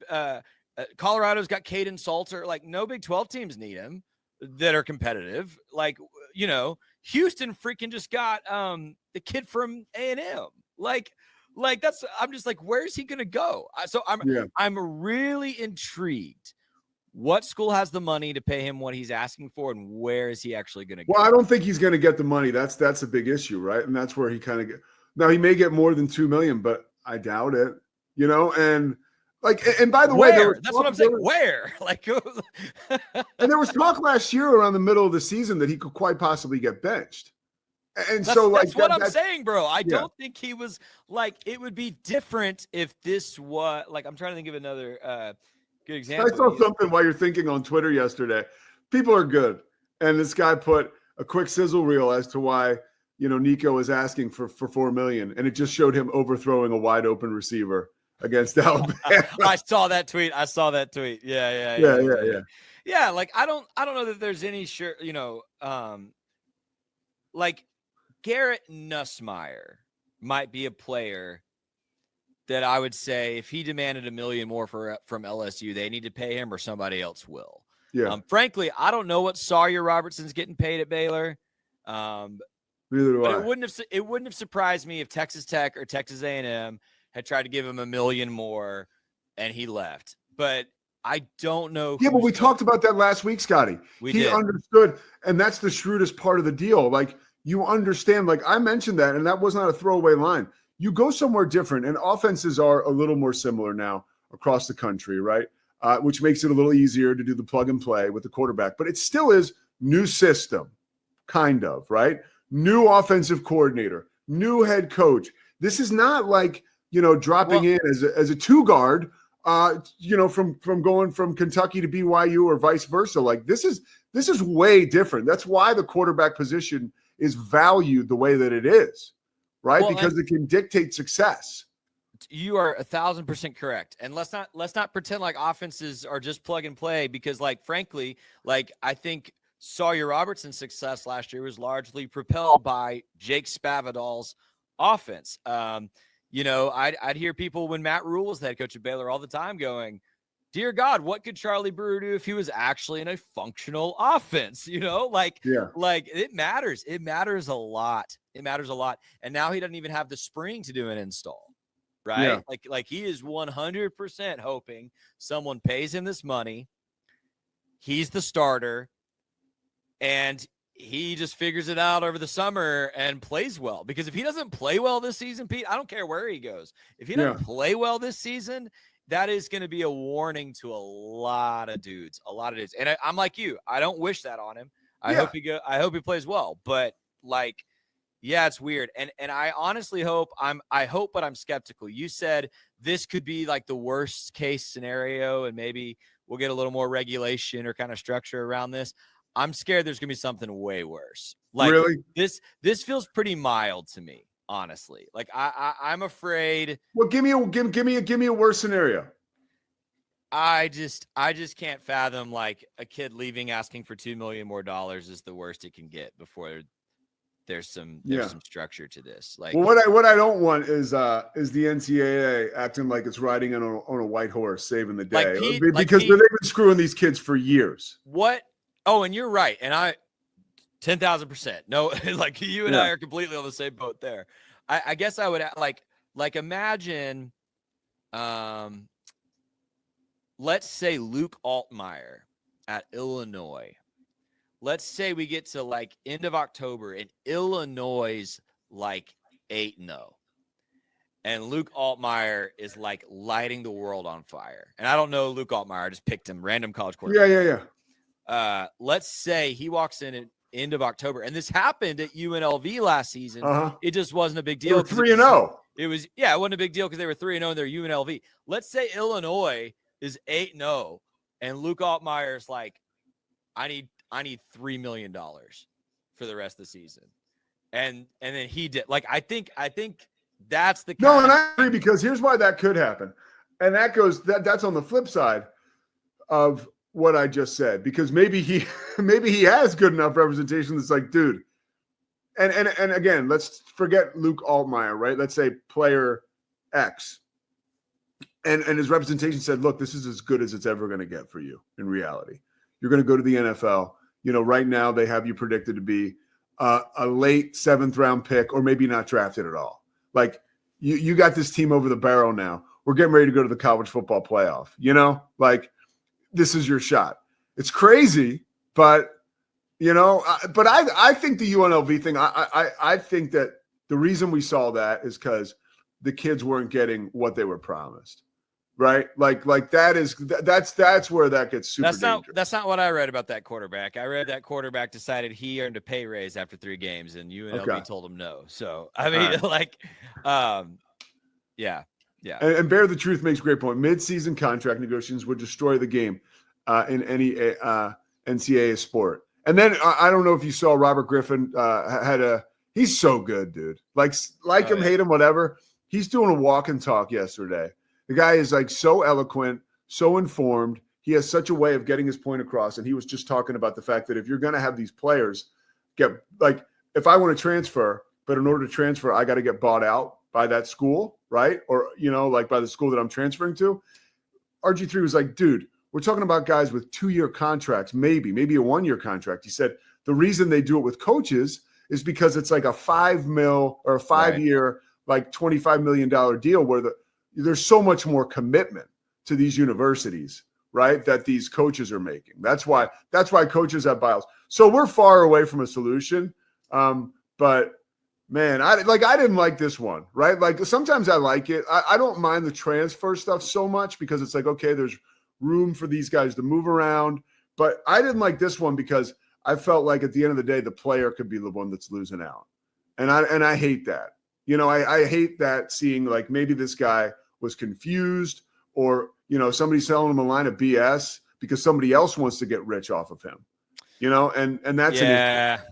Colorado's got Caden Salter. Like no Big 12 teams need him that are competitive. Like, you know, Houston freaking just got the kid from A&M. Like that's, I'm just like, where's he gonna go? So I'm really intrigued. What school has the money to pay him what he's asking for, and where is he actually going to go? Well, I don't think he's going to get the money. That's a big issue, right? And that's where he kind of get. Now he may get more than $2 million, but I doubt it. You know, and like, and by the way, that's what I'm saying. Where? Like, and there was talk last year around the middle of the season that he could quite possibly get benched. And that's what I'm saying, bro. I don't think he was like. It would be different if this was like. I'm trying to think of another. Good example. I saw something while you're thinking on Twitter yesterday. People are good. And this guy put a quick sizzle reel as to why, you know, Nico is asking for $4 million. And it just showed him overthrowing a wide open receiver against Alabama. I saw that tweet. Yeah. Yeah. Like, I don't know that there's any like Garrett Nussmeier might be a player that I would say if he demanded $1 million more from LSU, they need to pay him or somebody else will. Yeah. Frankly, I don't know what Sawyer Robertson's getting paid at Baylor. Neither do I. It wouldn't have surprised me if Texas Tech or Texas A&M had tried to give him $1 million more and he left. But I don't know. Yeah, but we talked about that last week, Scotty. He understood, and that's the shrewdest part of the deal. Like, you understand, like I mentioned that, and that was not a throwaway line. You go somewhere different, and offenses are a little more similar now across the country, right? Which makes it a little easier to do the plug and play with the quarterback. But it still is new system, kind of, right? New offensive coordinator, new head coach. This is not like, you know, dropping in as a two guard, you know, from going from Kentucky to BYU or vice versa. Like this is way different. That's why the quarterback position is valued the way that it is. Right, because it can dictate success. You are 1,000% correct, and let's not pretend like offenses are just plug and play. Because, like, frankly, like I think Sawyer Robertson's success last year was largely propelled by Jake Spavital's offense. You know, I'd hear people when Matt Rule was the head coach of Baylor all the time going, dear God, what could Charlie Brewer do if he was actually in a functional offense? You know, like it matters. It matters a lot. It matters a lot. And now he doesn't even have the spring to do an install, right? Yeah. Like he is 100% hoping someone pays him this money. He's the starter, and he just figures it out over the summer and plays well. Because if he doesn't play well this season, Pete, I don't care where he goes. If he doesn't play well this season, that is going to be a warning to a lot of dudes. And I'm like you. I don't wish that on him. I hope he plays well. But like, yeah, it's weird. And I honestly hope but I'm skeptical. You said this could be like the worst case scenario, and maybe we'll get a little more regulation or kind of structure around this. I'm scared there's gonna be something way worse. Like really? This feels pretty mild to me, honestly. Like I'm afraid. Well, give me a worse scenario. I just can't fathom like a kid leaving asking for $2 million more is the worst it can get before there's some structure to this. Like, well, what I don't want is the NCAA acting like it's riding on a white horse saving the day, because they've been screwing these kids for years. What? Oh, and you're right. And I 10,000%. No, like you and I are completely on the same boat there. I guess I would like imagine, let's say Luke Altmaier at Illinois. Let's say we get to like end of October and Illinois like 8-0. And Luke Altmaier is like lighting the world on fire. And I don't know Luke Altmaier. I just picked him, random college quarterback. Yeah. Let's say he walks in at end of October. And this happened at UNLV last season. It just wasn't a big deal. 3-0. It wasn't a big deal because they were 3-0 and they're UNLV. Let's say Illinois is 8-0, and Luke Altmaier's like, I need $3 million for the rest of the season. And then he did. Like, I think that's the No, and I agree, because here's why that could happen. And that's on the flip side of what I just said, because maybe he has good enough representation that's like, dude, and again, let's forget Luke Altmaier, right? Let's say player X. And his representation said, look, this is as good as it's ever going to get for you in reality. You're going to go to the NFL. You know, right now they have you predicted to be a late 7th round pick, or maybe not drafted at all. Like, you got this team over the barrel now. We're getting ready to go to the college football playoff. You know, like, this is your shot. It's crazy, but, you know, but I think the UNLV thing, I think that the reason we saw that is because the kids weren't getting what they were promised. Right? Like that's where that gets super dangerous. That's not what I read about that quarterback. I read that quarterback decided he earned a pay raise after 3 games, and UNLV told him no. So, I mean, yeah. And Bear the Truth makes a great point. Mid-season contract negotiations would destroy the game in any NCAA sport. And then I don't know if you saw Robert Griffin he's so good, dude. Hate him, whatever. He's doing a walk and talk yesterday. The guy is like so eloquent, so informed. He has such a way of getting his point across. And he was just talking about the fact that if you're going to have these players if I want to transfer, but in order to transfer, I got to get bought out by that school, right? Or, you know, like by the school that I'm transferring to. RG3 was like, dude, we're talking about guys with 2-year contracts, maybe a 1-year contract. He said the reason they do it with coaches is because it's like a $5 million or a 5-year, like $25 million deal where there's so much more commitment to these universities, right? That these coaches are making. That's why coaches have buyouts. So we're far away from a solution. But man, I didn't like this one, right? Like sometimes I like it. I don't mind the transfer stuff so much because it's like, okay, there's room for these guys to move around. But I didn't like this one because I felt like at the end of the day, the player could be the one that's losing out. And I hate that. You know, I hate that, seeing like maybe this guy was confused, or, you know, somebody's selling him a line of BS because somebody else wants to get rich off of him, you know, and that's an issue.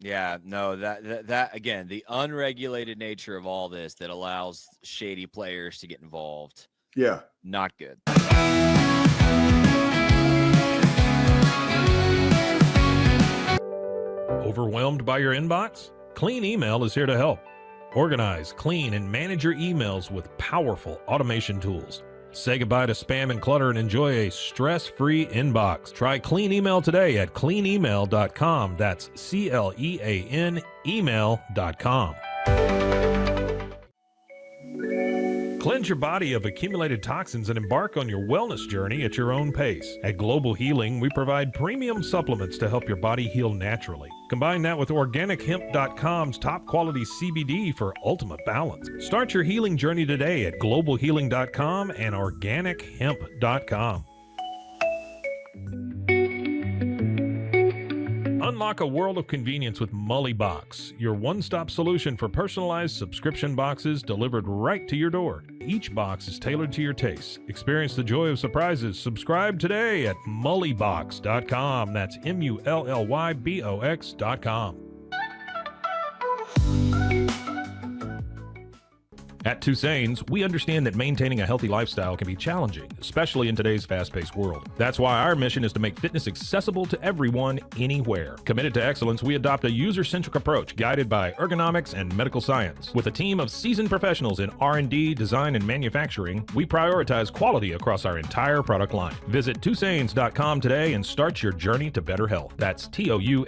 Yeah, no, that again, the unregulated nature of all this that allows shady players to get involved. Yeah. Not good. Overwhelmed by your inbox? Clean Email is here to help. Organize, clean, and manage your emails with powerful automation tools. Say goodbye to spam and clutter and enjoy a stress-free inbox. Try Clean Email today at cleanemail.com. That's CLEAN email.com. Cleanse your body of accumulated toxins and embark on your wellness journey at your own pace. At Global Healing, we provide premium supplements to help your body heal naturally. Combine that with OrganicHemp.com's top quality CBD for ultimate balance. Start your healing journey today at GlobalHealing.com and OrganicHemp.com. Unlock a world of convenience with Mully Box, your one-stop solution for personalized subscription boxes delivered right to your door. Each box is tailored to your tastes. Experience the joy of surprises. Subscribe today at mullybox.com. That's MULLYBOX.com. At Tusane's, we understand that maintaining a healthy lifestyle can be challenging, especially in today's fast-paced world. That's why our mission is to make fitness accessible to everyone, anywhere. Committed to excellence, we adopt a user-centric approach guided by ergonomics and medical science. With a team of seasoned professionals in R&D, design, and manufacturing, we prioritize quality across our entire product line. Visit Tusanes.com today and start your journey to better health. That's TOUSAINS.com.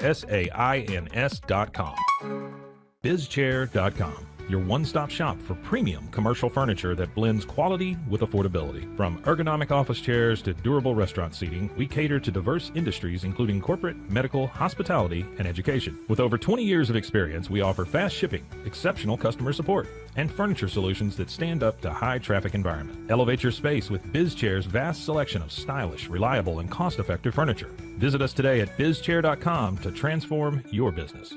BizChair.com. Your one-stop shop for premium commercial furniture that blends quality with affordability. From ergonomic office chairs to durable restaurant seating, we cater to diverse industries including corporate, medical, hospitality, and education. With over 20 years of experience, we offer fast shipping, exceptional customer support, and furniture solutions that stand up to high-traffic environment. Elevate your space with BizChair's vast selection of stylish, reliable, and cost-effective furniture. Visit us today at BizChair.com to transform your business.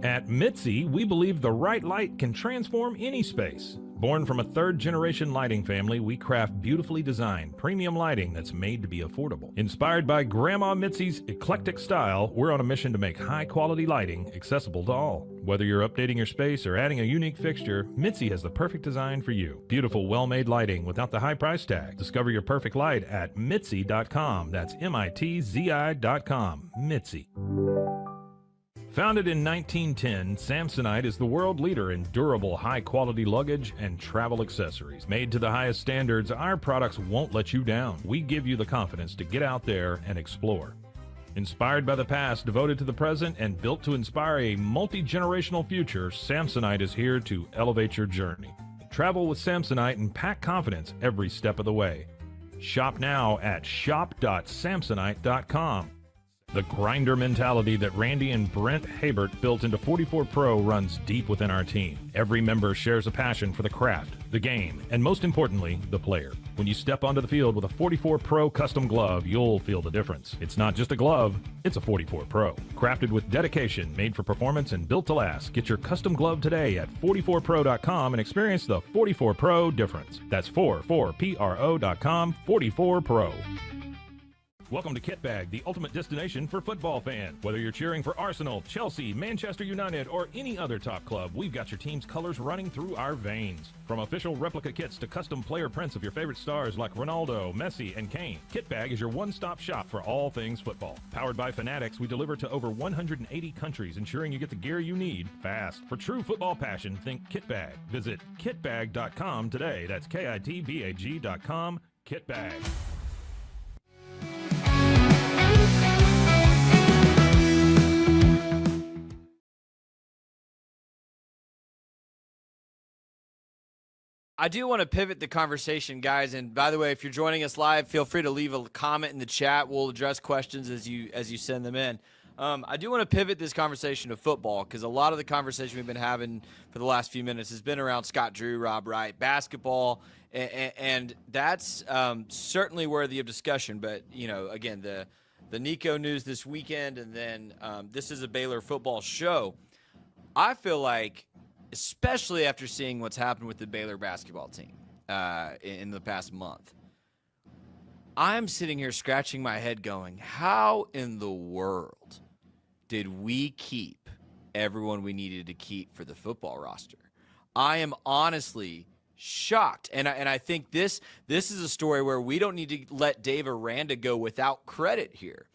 At Mitzi, we believe the right light can transform any space. Born from a third-generation lighting family, we craft beautifully designed, premium lighting that's made to be affordable. Inspired by Grandma Mitzi's eclectic style, we're on a mission to make high-quality lighting accessible to all. Whether you're updating your space or adding a unique fixture, Mitzi has the perfect design for you. Beautiful, well-made lighting without the high price tag. Discover your perfect light at Mitzi.com. That's MITZI.com. Mitzi. Founded in 1910, Samsonite is the world leader in durable, high-quality luggage and travel accessories. Made to the highest standards, our products won't let you down. We give you the confidence to get out there and explore. Inspired by the past, devoted to the present, and built to inspire a multi-generational future, Samsonite is here to elevate your journey. Travel with Samsonite and pack confidence every step of the way. Shop now at shop.samsonite.com. The grinder mentality that Randy and Brent Habert built into 44 Pro runs deep within our team. Every member shares a passion for the craft, the game, and most importantly, the player. When you step onto the field with a 44 Pro custom glove, you'll feel the difference. It's not just a glove, it's a 44 Pro. Crafted with dedication, made for performance, and built to last. Get your custom glove today at 44pro.com and experience the 44 Pro difference. That's 44pro.com, 44 Pro. Welcome to Kitbag, the ultimate destination for football fans. Whether you're cheering for Arsenal, Chelsea, Manchester United, or any other top club, we've got your team's colors running through our veins. From official replica kits to custom player prints of your favorite stars like Ronaldo, Messi, and Kane, Kitbag is your one-stop shop for all things football. Powered by Fanatics, we deliver to over 180 countries, ensuring you get the gear you need fast. For true football passion, think Kitbag. Visit kitbag.com today. That's kitbag.com. Kitbag. I do want to pivot the conversation, guys. And by the way, if you're joining us live, feel free to leave a comment in the chat. We'll address questions as you send them in. I do want to pivot this conversation to football because a lot of the conversation we've been having for the last few minutes has been around Scott Drew, Rob Wright, basketball, and that's certainly worthy of discussion. But, you know, again, the Nico news this weekend, and then this is a Baylor football show. I feel like, especially after seeing what's happened with the Baylor basketball team in the past month, I'm sitting here scratching my head going, how in the world did we keep everyone we needed to keep for the football roster? I am honestly shocked. And I think this is a story where we don't need to let Dave Aranda go without credit here.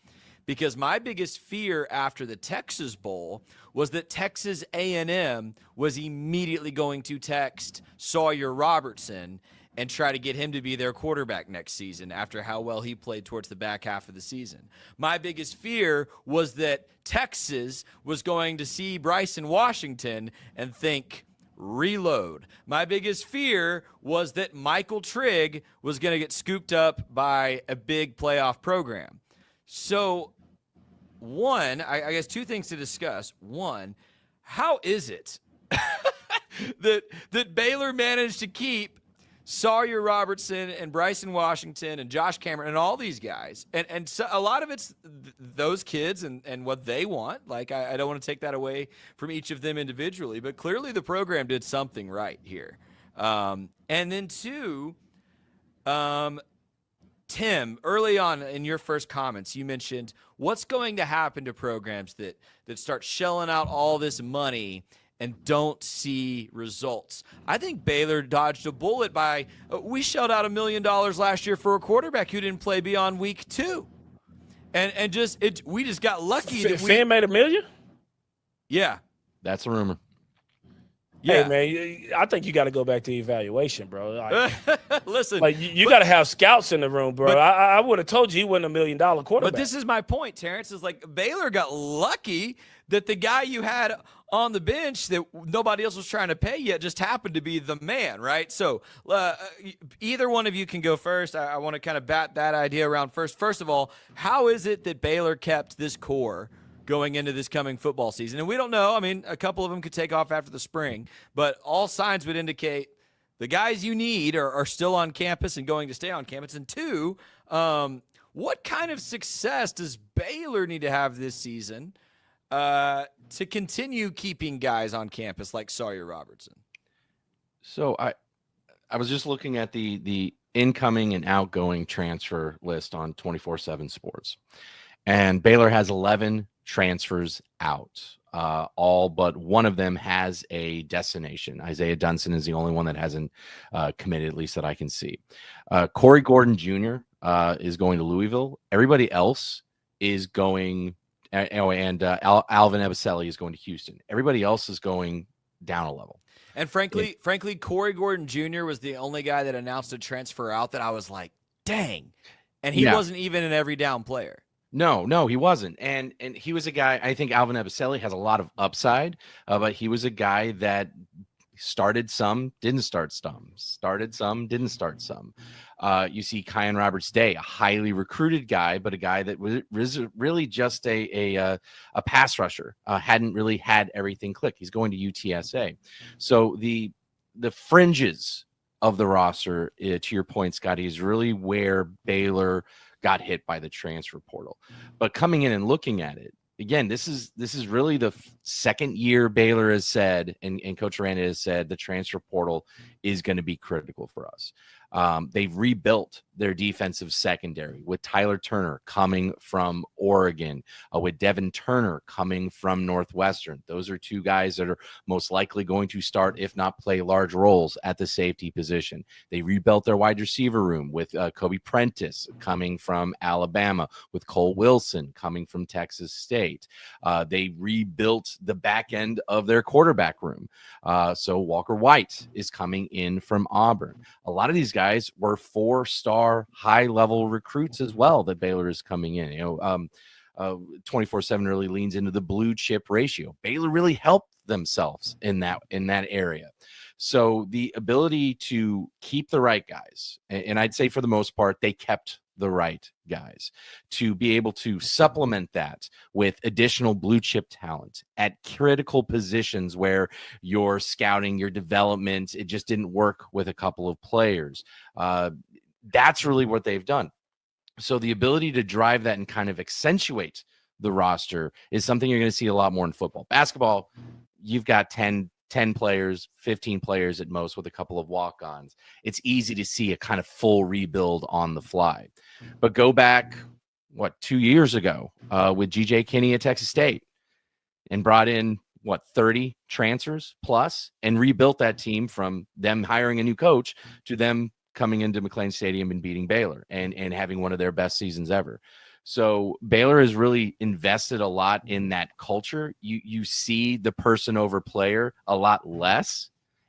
Because my biggest fear after the Texas Bowl was that Texas A&M was immediately going to text Sawyer Robertson and try to get him to be their quarterback next season after how well he played towards the back half of the season. My biggest fear was that Texas was going to see Bryson Washington and think, reload. My biggest fear was that Michael Trigg was going to get scooped up by a big playoff program. So, one, I guess two things to discuss. One, how is it that Baylor managed to keep Sawyer Robertson and Bryson Washington and Josh Cameron and all these guys? And so a lot of it's those kids and what they want. Like, I don't want to take that away from each of them individually, but clearly the program did something right here. And then two, Tim, early on in your first comments, you mentioned what's going to happen to programs that start shelling out all this money and don't see results. I think Baylor dodged a bullet by we shelled out $1 million last year for a quarterback who didn't play beyond week 2. And we just got lucky that Finn made $1 million? Yeah. That's a rumor. Yeah. Hey, man, I think you got to go back to evaluation, bro. Like, listen, like you got to have scouts in the room, bro. I would have told you he wasn't $1 million quarterback. But this is my point, Terrence, is like Baylor got lucky that the guy you had on the bench that nobody else was trying to pay yet just happened to be the man, right? So either one of you can go first. I want to kind of bat that idea around first. First of all, how is it that Baylor kept this core going into this coming football season? And we don't know. I mean, a couple of them could take off after the spring, but all signs would indicate the guys you need are still on campus and going to stay on campus. And two, what kind of success does Baylor need to have this season to continue keeping guys on campus like Sawyer Robertson? So I was just looking at the incoming and outgoing transfer list on 24/7 Sports, and Baylor has 11 transfers out. All but one of them has a destination. Isaiah Dunson is the only one that hasn't committed, at least that I can see. Corey Gordon Jr. Is going to Louisville. Everybody else is going, and Alvin Abaselli is going to Houston. Everybody else is going down a level. And frankly, Corey Gordon Jr. was the only guy that announced a transfer out that I was like, dang. And he wasn't even an every down player. No, he wasn't. And he was a guy, I think Alvin Abaselli has a lot of upside, but he was a guy that started some, didn't start some, started some, didn't start some. You see Kyan Roberts-Day, a highly recruited guy, but a guy that was really just a pass rusher, hadn't really had everything click. He's going to UTSA. So the fringes of the roster, to your point, Scotty, is really where Baylor got hit by the transfer portal. But coming in and looking at it, again, this is really the second year Baylor has said, and Coach Aranda has said, the transfer portal is going to be critical for us. They've rebuilt their defensive secondary with Tyler Turner coming from Oregon, with Devin Turner coming from Northwestern. Those are two guys that are most likely going to start, if not play large roles at the safety position. They rebuilt their wide receiver room with Kobe Prentice coming from Alabama, with Cole Wilson coming from Texas State. They rebuilt the back end of their quarterback room. So Walker White is coming in from Auburn. A lot of these guys were 4-star high-level recruits as well that Baylor is coming in. 24/7 really leans into the blue chip ratio. Baylor really helped themselves in that area. So the ability to keep the right guys, and I'd say for the most part, they kept the right guys, to be able to supplement that with additional blue chip talent at critical positions where your scouting, your development, it just didn't work with a couple of players. That's really what they've done. So the ability to drive that and kind of accentuate the roster is something you're going to see a lot more in football. Basketball, you've got 10 players, 15 players at most with a couple of walk-ons. It's easy to see a kind of full rebuild on the fly. But go back, 2 years ago with G.J. Kinney at Texas State and brought in, 30 transfers plus and rebuilt that team from them hiring a new coach to them coming into McLean Stadium and beating Baylor and having one of their best seasons ever. So Baylor has really invested a lot in that culture. You see the person over player a lot less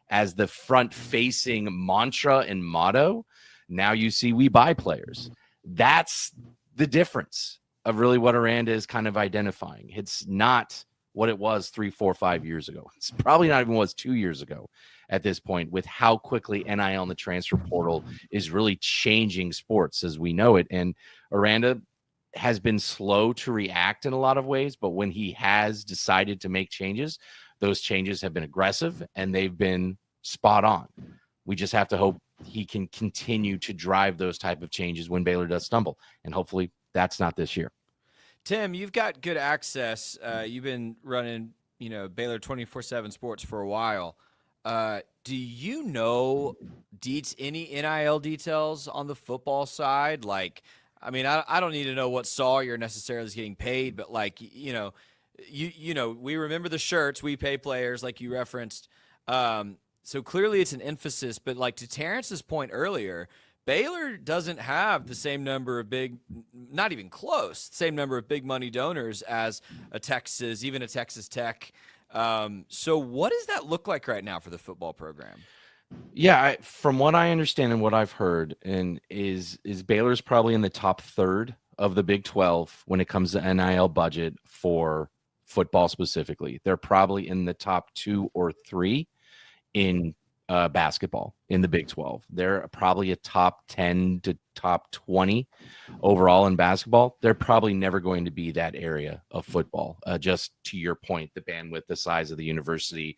as the front-facing mantra and motto. Now you see we buy players. That's the difference of really what Aranda is kind of identifying. It's not what it was 3, 4, 5 years ago. It's probably not even what it was 2 years ago at this point, with how quickly NIL and the transfer portal is really changing sports as we know it. And Aranda has been slow to react in a lot of ways, but when he has decided to make changes, those changes have been aggressive and they've been spot on. We just have to hope he can continue to drive those type of changes when Baylor does stumble. And hopefully that's not this year. Tim, you've got good access. You've been running, Baylor 24/7 Sports for a while. Do you know any NIL details on the football side? Like, I mean, I don't need to know what Sawyer necessarily is getting paid, but we remember the shirts we pay players, like you referenced. So clearly it's an emphasis, but like to Terrence's point earlier, Baylor doesn't have the same number of not even close, same number of big money donors as a Texas, even a Texas Tech. So what does that look like right now for the football program? Yeah, from what I understand and what I've heard, and is Baylor's probably in the top third of the Big 12 when it comes to NIL budget for football specifically. They're probably in the top 2 or 3 in basketball in the Big 12. They're probably a top 10 to top 20 overall in basketball. They're probably never going to be that area of football. Just to your point, the bandwidth, the size of the university,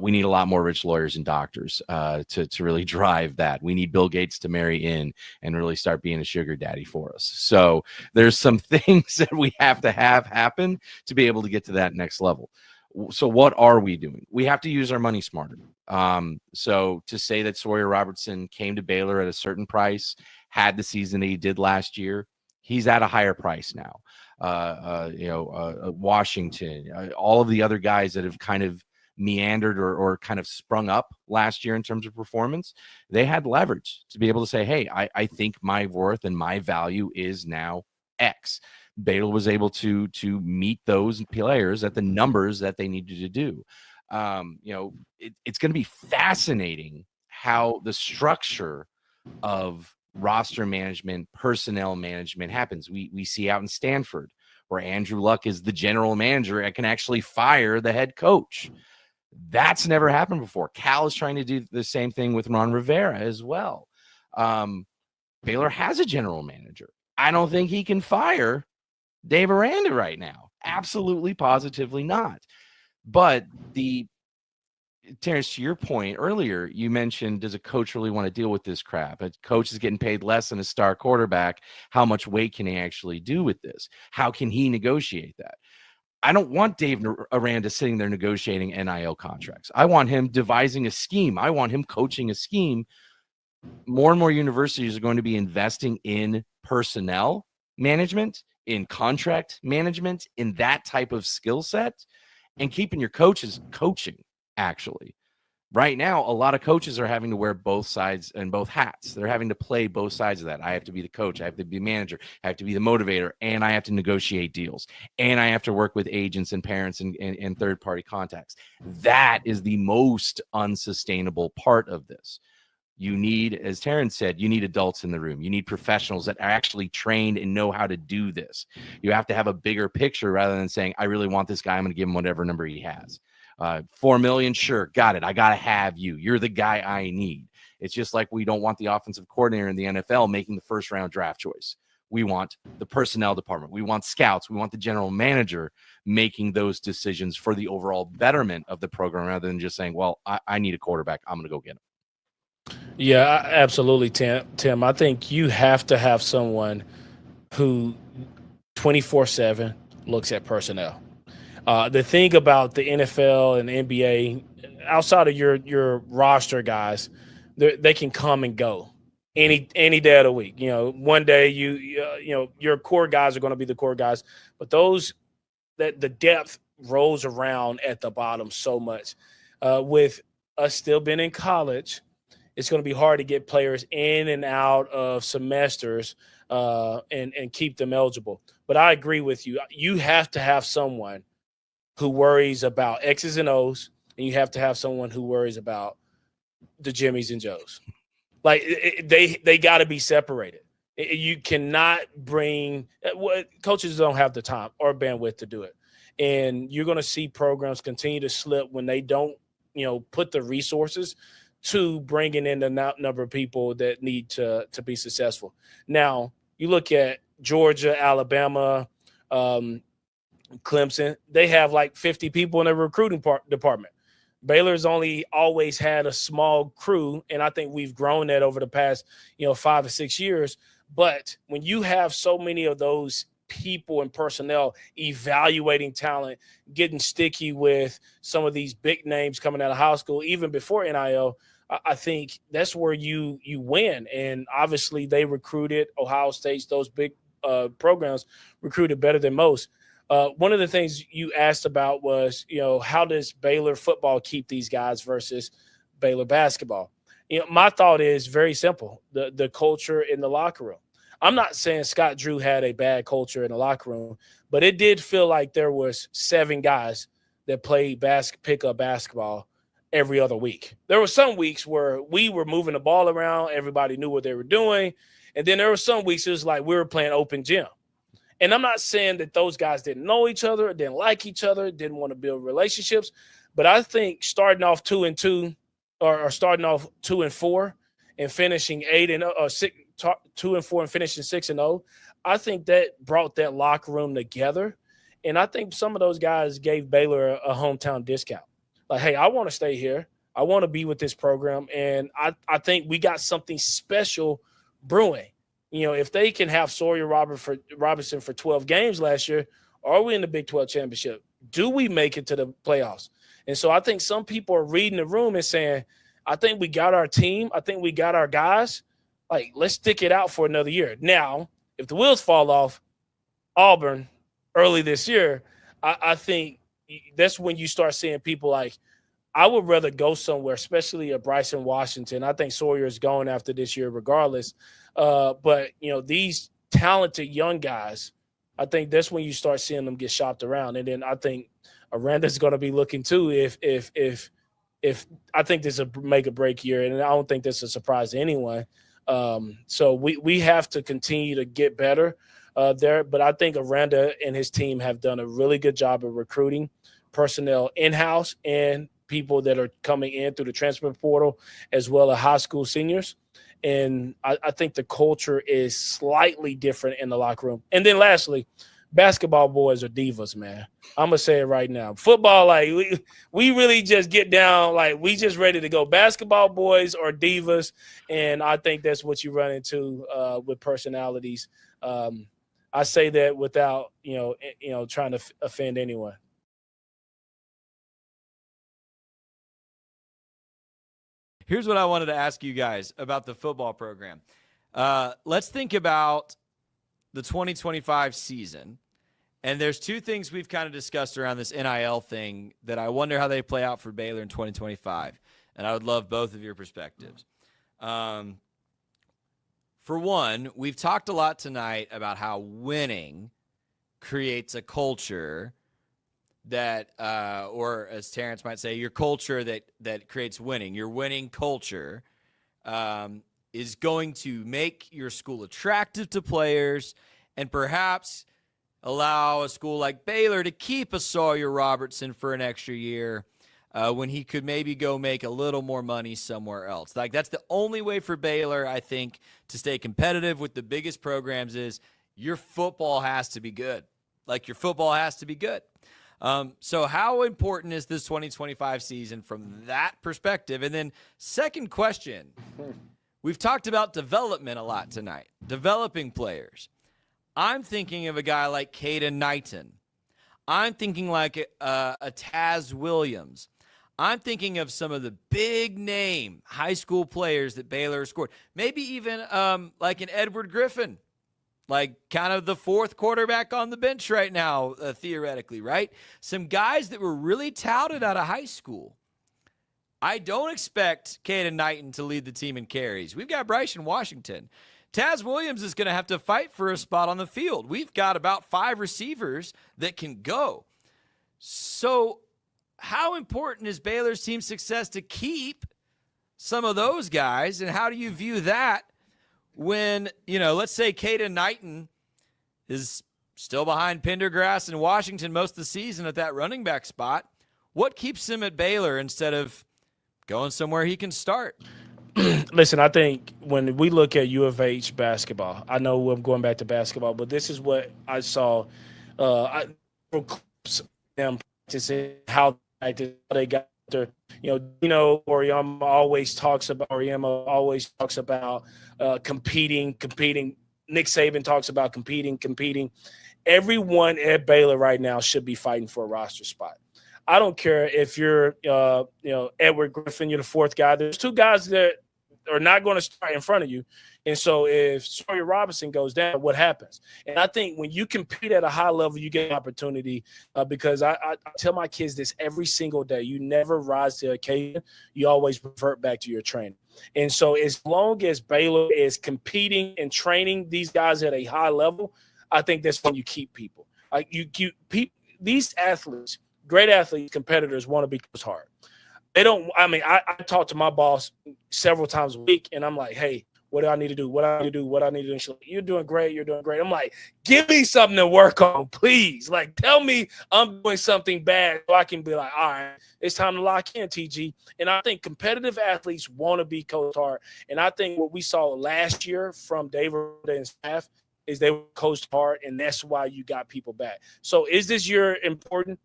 we need a lot more rich lawyers and doctors to really drive that. We need Bill Gates to marry in and really start being a sugar daddy for us. So there's some things that we have to have happen to be able to get to that next level. So what are we doing? We have to use our money smarter. So to say that Sawyer Robertson came to Baylor at a certain price, had the season that he did last year, he's at a higher price now. Washington, all of the other guys that have kind of meandered or kind of sprung up last year in terms of performance, they had leverage to be able to say, hey, I think my worth and my value is now X. Baylor was able to meet those players at the numbers that they needed to do. It's going to be fascinating how the structure of roster management, personnel management happens. We see out in Stanford where Andrew Luck is the general manager and can actually fire the head coach. That's never happened before. Cal is trying to do the same thing with Ron Rivera as well. Baylor has a general manager. I don't think he can fire Dave Aranda right now. Absolutely, positively not. But Terrence, to your point earlier, you mentioned, does a coach really want to deal with this crap? A coach is getting paid less than a star quarterback. How much weight can he actually do with this? How can he negotiate that? I don't want Dave Aranda sitting there negotiating NIL contracts. I want him devising a scheme. I want him coaching a scheme. More and more universities are going to be investing in personnel management, in contract management, in that type of skill set, and keeping your coaches coaching, actually. Right now, a lot of coaches are having to wear both sides and both hats. They're having to play both sides of that. I have to be the coach. I have to be manager. I have to be the motivator. And I have to negotiate deals. And I have to work with agents and parents and third-party contacts. That is the most unsustainable part of this. You need, as Terrence said, you need adults in the room. You need professionals that are actually trained and know how to do this. You have to have a bigger picture rather than saying, I really want this guy. I'm going to give him whatever number he has. 4 million, sure, got it. I got to have you. You're the guy I need. It's just like we don't want the offensive coordinator in the NFL making the first round draft choice. We want the personnel department. We want scouts. We want the general manager making those decisions for the overall betterment of the program rather than just saying, well, I need a quarterback. I'm going to go get him. Yeah, absolutely, Tim. I think you have to have someone who 24/7 looks at personnel. The thing about the NFL and the NBA, outside of your roster guys, they can come and go any day of the week. One day your core guys are going to be the core guys, but that the depth rolls around at the bottom so much. With us still being in college, it's going to be hard to get players in and out of semesters and keep them eligible. But I agree with you. You have to have someone who worries about X's and O's, and you have to have someone who worries about the Jimmys and Joes. Like they got to be separated. You cannot bring coaches don't have the time or bandwidth to do it, and you're going to see programs continue to slip when they don't, put the resources to bringing in the number of people that need to be successful. Now you look at Georgia, Alabama, Clemson, they have like 50 people in their recruiting department. Baylor's only always had a small crew, and I think we've grown that over the past, 5 or 6 years. But when you have so many of those people and personnel evaluating talent, getting sticky with some of these big names coming out of high school, even before NIL, I think that's where you win. And obviously they recruited Ohio State, those big programs recruited better than most. One of the things you asked about was, how does Baylor football keep these guys versus Baylor basketball? My thought is very simple, the culture in the locker room. I'm not saying Scott Drew had a bad culture in the locker room, but it did feel like there was 7 guys that played pickup basketball every other week. There were some weeks where we were moving the ball around, everybody knew what they were doing, and then there were some weeks it was like we were playing open gym. And I'm not saying that those guys didn't know each other, didn't like each other, didn't want to build relationships. But I think starting off 2-2 or starting off 2-4 and finishing 2-4 and finishing 6-0, I think that brought that locker room together. And I think some of those guys gave Baylor a hometown discount. Like, hey, I want to stay here. I want to be with this program. And I think we got something special brewing. If they can have Sawyer Robertson for 12 games last year, are we in the Big 12 championship Do we make it to the playoffs? And so I think some people are reading the room and saying, I think we got our team. I think we got our guys. Like, let's stick it out for another year. Now, if the wheels fall off Auburn early this year, I think that's when you start seeing people like, I would rather go somewhere, especially a Bryson Washington. I think Sawyer is going after this year regardless. But, these talented young guys, I think that's when you start seeing them get shopped around. And then I think Aranda's going to be looking too if I think this is a make or break year, and I don't think this is a surprise to anyone. So we have to continue to get better there. But I think Aranda and his team have done a really good job of recruiting personnel in-house and people that are coming in through the transfer portal, as well as high school seniors. And I think the culture is slightly different in the locker room. And then lastly, basketball boys are divas, man. I'm going to say it right now. Football, like, we really just get down, like, we just ready to go. Basketball boys are divas, and I think that's what you run into with personalities. I say that without, trying to offend anyone. Here's what I wanted to ask you guys about the football program. Let's think about the 2025 season. And there's two things we've kind of discussed around this NIL thing that I wonder how they play out for Baylor in 2025. And I would love both of your perspectives. For one, we've talked a lot tonight about how winning creates a culture that, or as Terrence might say, your culture that creates winning. Your winning culture is going to make your school attractive to players and perhaps allow a school like Baylor to keep a Sawyer Robertson for an extra year when he could maybe go make a little more money somewhere else. Like, that's the only way for Baylor, I think, to stay competitive with the biggest programs is your football has to be good. Like, your football has to be good. So how important is this 2025 season from that perspective? And then second question, we've talked about development a lot tonight, developing players. I'm thinking of a guy like Caden Knighton. I'm thinking like a Taz Williams. I'm thinking of some of the big name high school players that Baylor scored. Maybe even like an Edward Griffin, like kind of the fourth quarterback on the bench right now, theoretically, right? Some guys that were really touted out of high school. I don't expect Caden Knighton to lead the team in carries. We've got Bryson Washington. Taz Williams is going to have to fight for a spot on the field. We've got about 5 receivers that can go. So how important is Baylor's team success to keep some of those guys, and how do you view that when, let's say Caden Knighton is still behind Pendergrass and Washington most of the season at that running back spot? What keeps him at Baylor instead of going somewhere he can start? Listen, I think when we look at U of H basketball, I know I'm going back to basketball, but this is what I saw. Them practicing how they got there. Oriama always talks about competing. Nick Saban talks about competing. Everyone at Baylor right now should be fighting for a roster spot. I don't care if you're, Edward Griffin, you're the fourth guy. There's 2 guys that are not going to start in front of you. And so if Sawyer Robinson goes down, what happens? And I think when you compete at a high level, you get an opportunity because I tell my kids this every single day. You never rise to the occasion. You always revert back to your training. And so as long as Baylor is competing and training these guys at a high level, I think that's when you keep people. Like these athletes, great athletes, competitors want to be close hard. They don't. I mean, I talk to my boss several times a week, and I'm like, "Hey, what do I need to do? What do I need to do? What do I need to do?" And she's like, "You're doing great. You're doing great." I'm like, "Give me something to work on, please. Like, tell me I'm doing something bad so I can be like, all right, it's time to lock in, TG." And I think competitive athletes want to be coached hard. And I think what we saw last year from David and staff is they were coached hard, and that's why you got people back. So is this year important?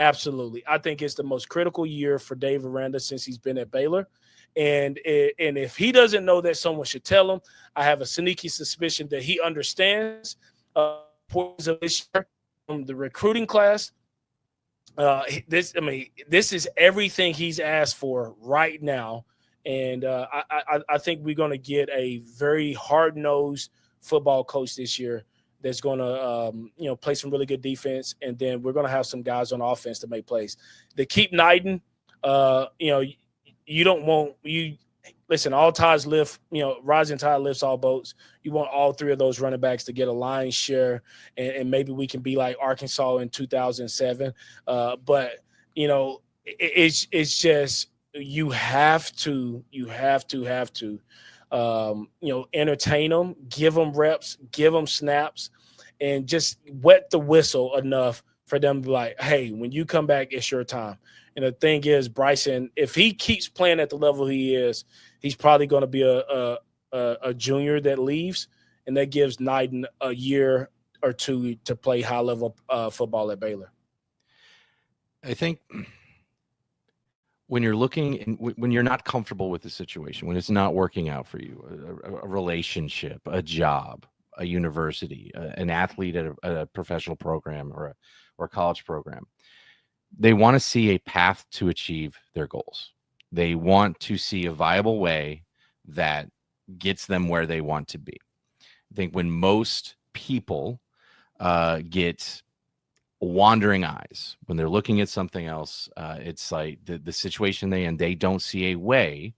Absolutely. I think it's the most critical year for Dave Aranda since he's been at Baylor. And if he doesn't know that, someone should tell him. I have a sneaky suspicion that he understands importance of this year from the recruiting class. this is everything he's asked for right now. And I think we're going to get a very hard-nosed football coach this year that's going to, play some really good defense. And then we're going to have some guys on offense to make plays. To keep Knighton, you don't want – listen, all tides lift, rising tide lifts all boats. You want all three of those running backs to get a lion's share, and maybe we can be like Arkansas in 2007. But, it's just you have to entertain them, give them reps, give them snaps, and just wet the whistle enough for them to be like, hey, when you come back, it's your time. And the thing is, Bryson, if he keeps playing at the level he is, he's probably going to be a junior that leaves, and that gives Knighton a year or two to play high-level football at Baylor. I think when you're when you're not comfortable with the situation, when it's not working out for you, a relationship, a job, a university, an athlete at a professional program or a college program, they want to see a path to achieve their goals. They want to see a viable way that gets them where they want to be. I think when most people get wandering eyes, when they're looking at something else, it's like the situation they don't see a way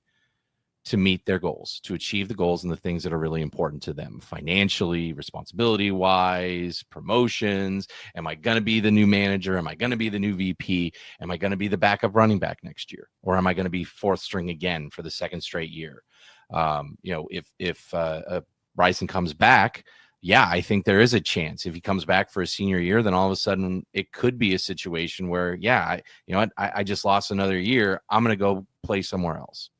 to meet their goals, to achieve the goals and the things that are really important to them financially, responsibility wise, promotions. Am I going to be the new manager? Am I going to be the new VP? Am I going to be the backup running back next year? Or am I going to be fourth string again for the second straight year? If Bryson comes back, yeah, I think there is a chance if he comes back for a senior year, then all of a sudden it could be a situation where, I just lost another year. I'm going to go play somewhere else.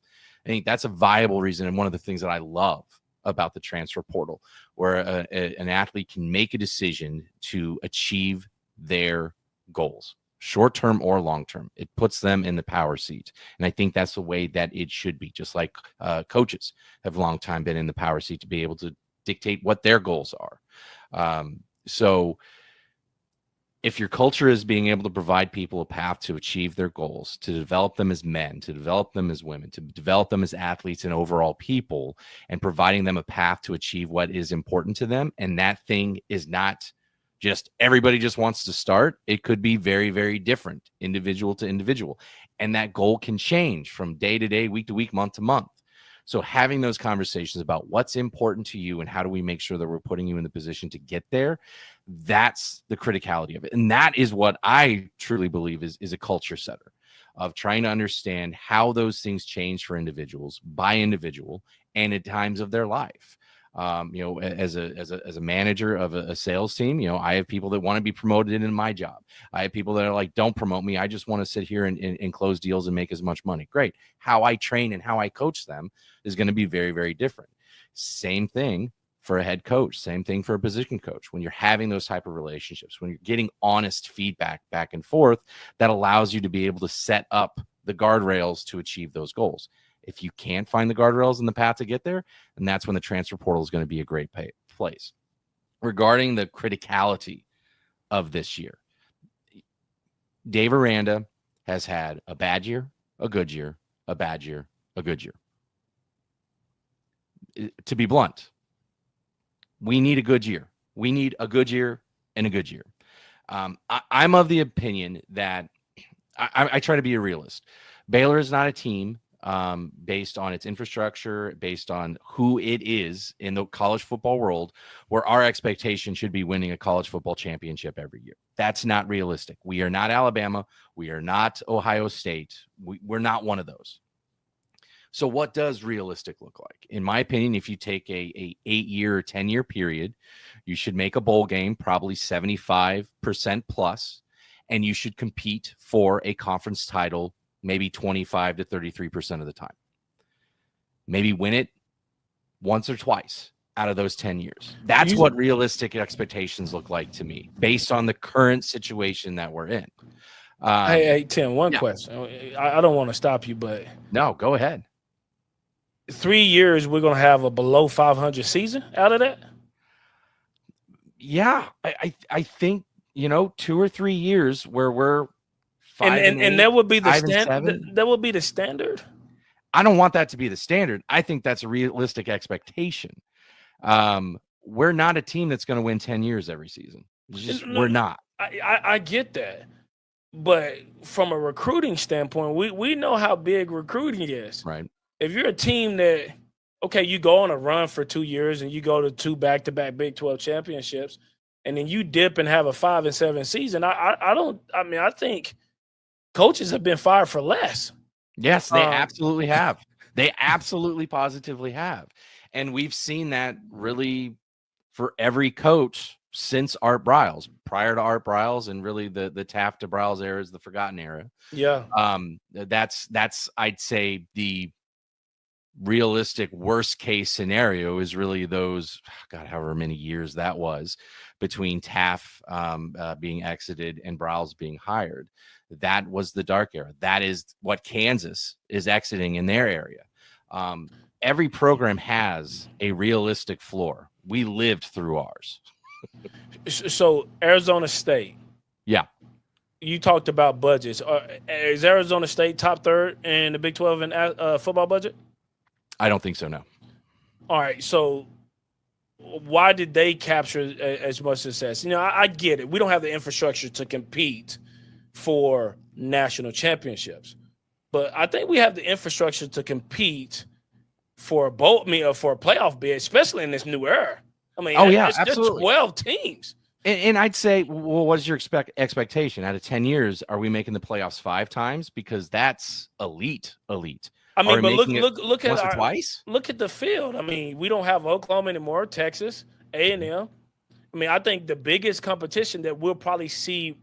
I think that's a viable reason, and one of the things that I love about the transfer portal, where an athlete can make a decision to achieve their goals, short-term or long-term. It puts them in the power seat, and I think that's the way that it should be, just like coaches have long time been in the power seat to be able to dictate what their goals are. So if your culture is being able to provide people a path to achieve their goals, to develop them as men, to develop them as women, to develop them as athletes and overall people, and providing them a path to achieve what is important to them, and that thing is not just everybody just wants to start, it could be very, very different, individual to individual. And that goal can change from day to day, week to week, month to month. So having those conversations about what's important to you and how do we make sure that we're putting you in the position to get there, that's the criticality of it. And that is what I truly believe is a culture setter, of trying to understand how those things change for individuals by individual and at times of their life. As a manager of a sales team, I have people that want to be promoted in my job. I have people that are like, don't promote me. I just want to sit here and close deals and make as much money. Great. How I train and how I coach them is going to be very, very different. Same thing for a head coach. Same thing for a position coach. When you're having those type of relationships, when you're getting honest feedback back and forth, that allows you to be able to set up the guardrails to achieve those goals. If you can't find the guardrails in the path to get there, and that's when the transfer portal is going to be a great place. Regarding the criticality of this year, Dave Aranda has had a bad year, a good year, a bad year, a good year. To be blunt, we need a good year. We need a good year and a good year. I'm of the opinion that I try to be a realist. Baylor is not a team based on its infrastructure, based on who it is in the college football world, where our expectation should be winning a college football championship every year. That's not realistic. We are not Alabama. We are not Ohio State. We're not one of those. So what does realistic look like? In my opinion, if you take a 8-year or 10-year period, you should make a bowl game, probably 75% plus, and you should compete for a conference title maybe 25 to 33% of the time. Maybe win it once or twice out of those 10 years. That's what realistic expectations look like to me, based on the current situation that we're in. Hey, Tim, one question. I don't want to stop you, but no, go ahead. 3 years, we're going to have a below 500 season out of that? Yeah, I think, 2 or 3 years where we're And that would be the 5 and standard. 7. That would be the standard. I don't want that to be the standard. I think that's a realistic expectation. We're not a team that's going to win 10 years every season. We're not. I get that. But from a recruiting standpoint, we know how big recruiting is. Right. If you're a team that, okay, you go on a run for 2 years and you go to 2 back-to-back Big 12 championships, and then you dip and have a 5 and 7 season, I think coaches have been fired for less. Yes, they absolutely have. They absolutely positively have. And we've seen that really for every coach since Art Briles, prior to Art Briles, and really the Taft to Briles era is the forgotten era. Yeah. That's I'd say the realistic worst case scenario is really those, God, however many years that was between Taft being exited and Briles being hired. That was the dark era. That is what Kansas is exiting in their area. Every program has a realistic floor. We lived through ours. So Arizona State. Yeah. You talked about budgets. Is Arizona State top 3rd in the Big 12 in football budget? I don't think so, no. All right. So why did they capture as much success? I get it. We don't have the infrastructure to compete for national championships, but I think we have the infrastructure to compete for a playoff bid, especially in this new era. Absolutely. 12 teams. And I'd say, well, what is your expectation? Out of 10 years, are we making the playoffs 5 times? Because that's elite. But look at twice. Look at the field. We don't have Oklahoma anymore, Texas, A&M. I think the biggest competition that we'll probably see,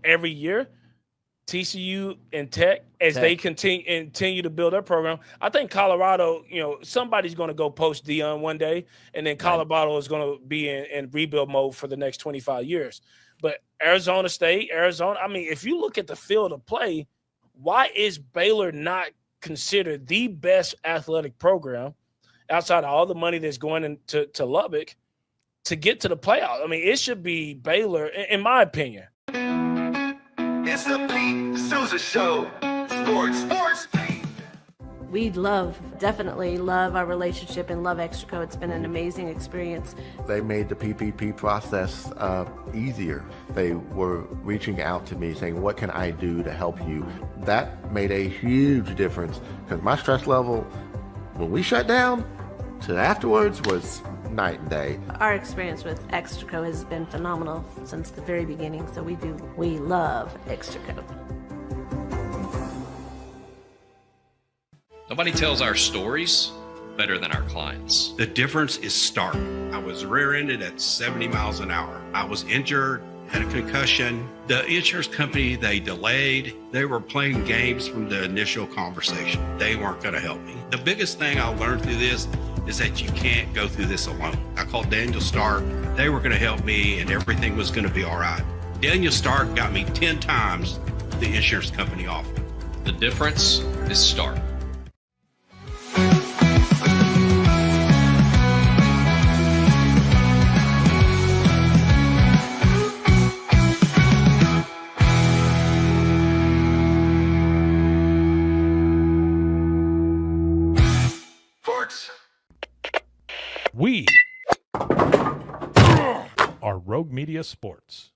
every year, TCU and Tech, as they continue to build their program. I think Colorado, somebody's going to go post Dion one day, and then Colorado is going to be in rebuild mode for the next 25 years. But Arizona State, if you look at the field of play, why is Baylor not considered the best athletic program outside of all the money that's going into Lubbock to get to the playoff? It should be Baylor, in my opinion. It's the Sousa Show. Sports. We definitely love our relationship and love ExtraCo. It's been an amazing experience. They made the PPP process easier. They were reaching out to me saying, what can I do to help you? That made a huge difference because my stress level, when we shut down, to afterwards was night and day. Our experience with ExtraCo has been phenomenal since the very beginning, so we love ExtraCo. Nobody tells our stories better than our clients. The difference is stark. I was rear-ended at 70 miles an hour. I was injured, had a concussion. The insurance company, they delayed. They were playing games from the initial conversation. They weren't going to help me. The biggest thing I learned through this is that you can't go through this alone. I called Daniel Stark. They were going to help me and everything was going to be all right. Daniel Stark got me 10 times the insurance company offered. The difference is stark. We are Rogue Media Sports.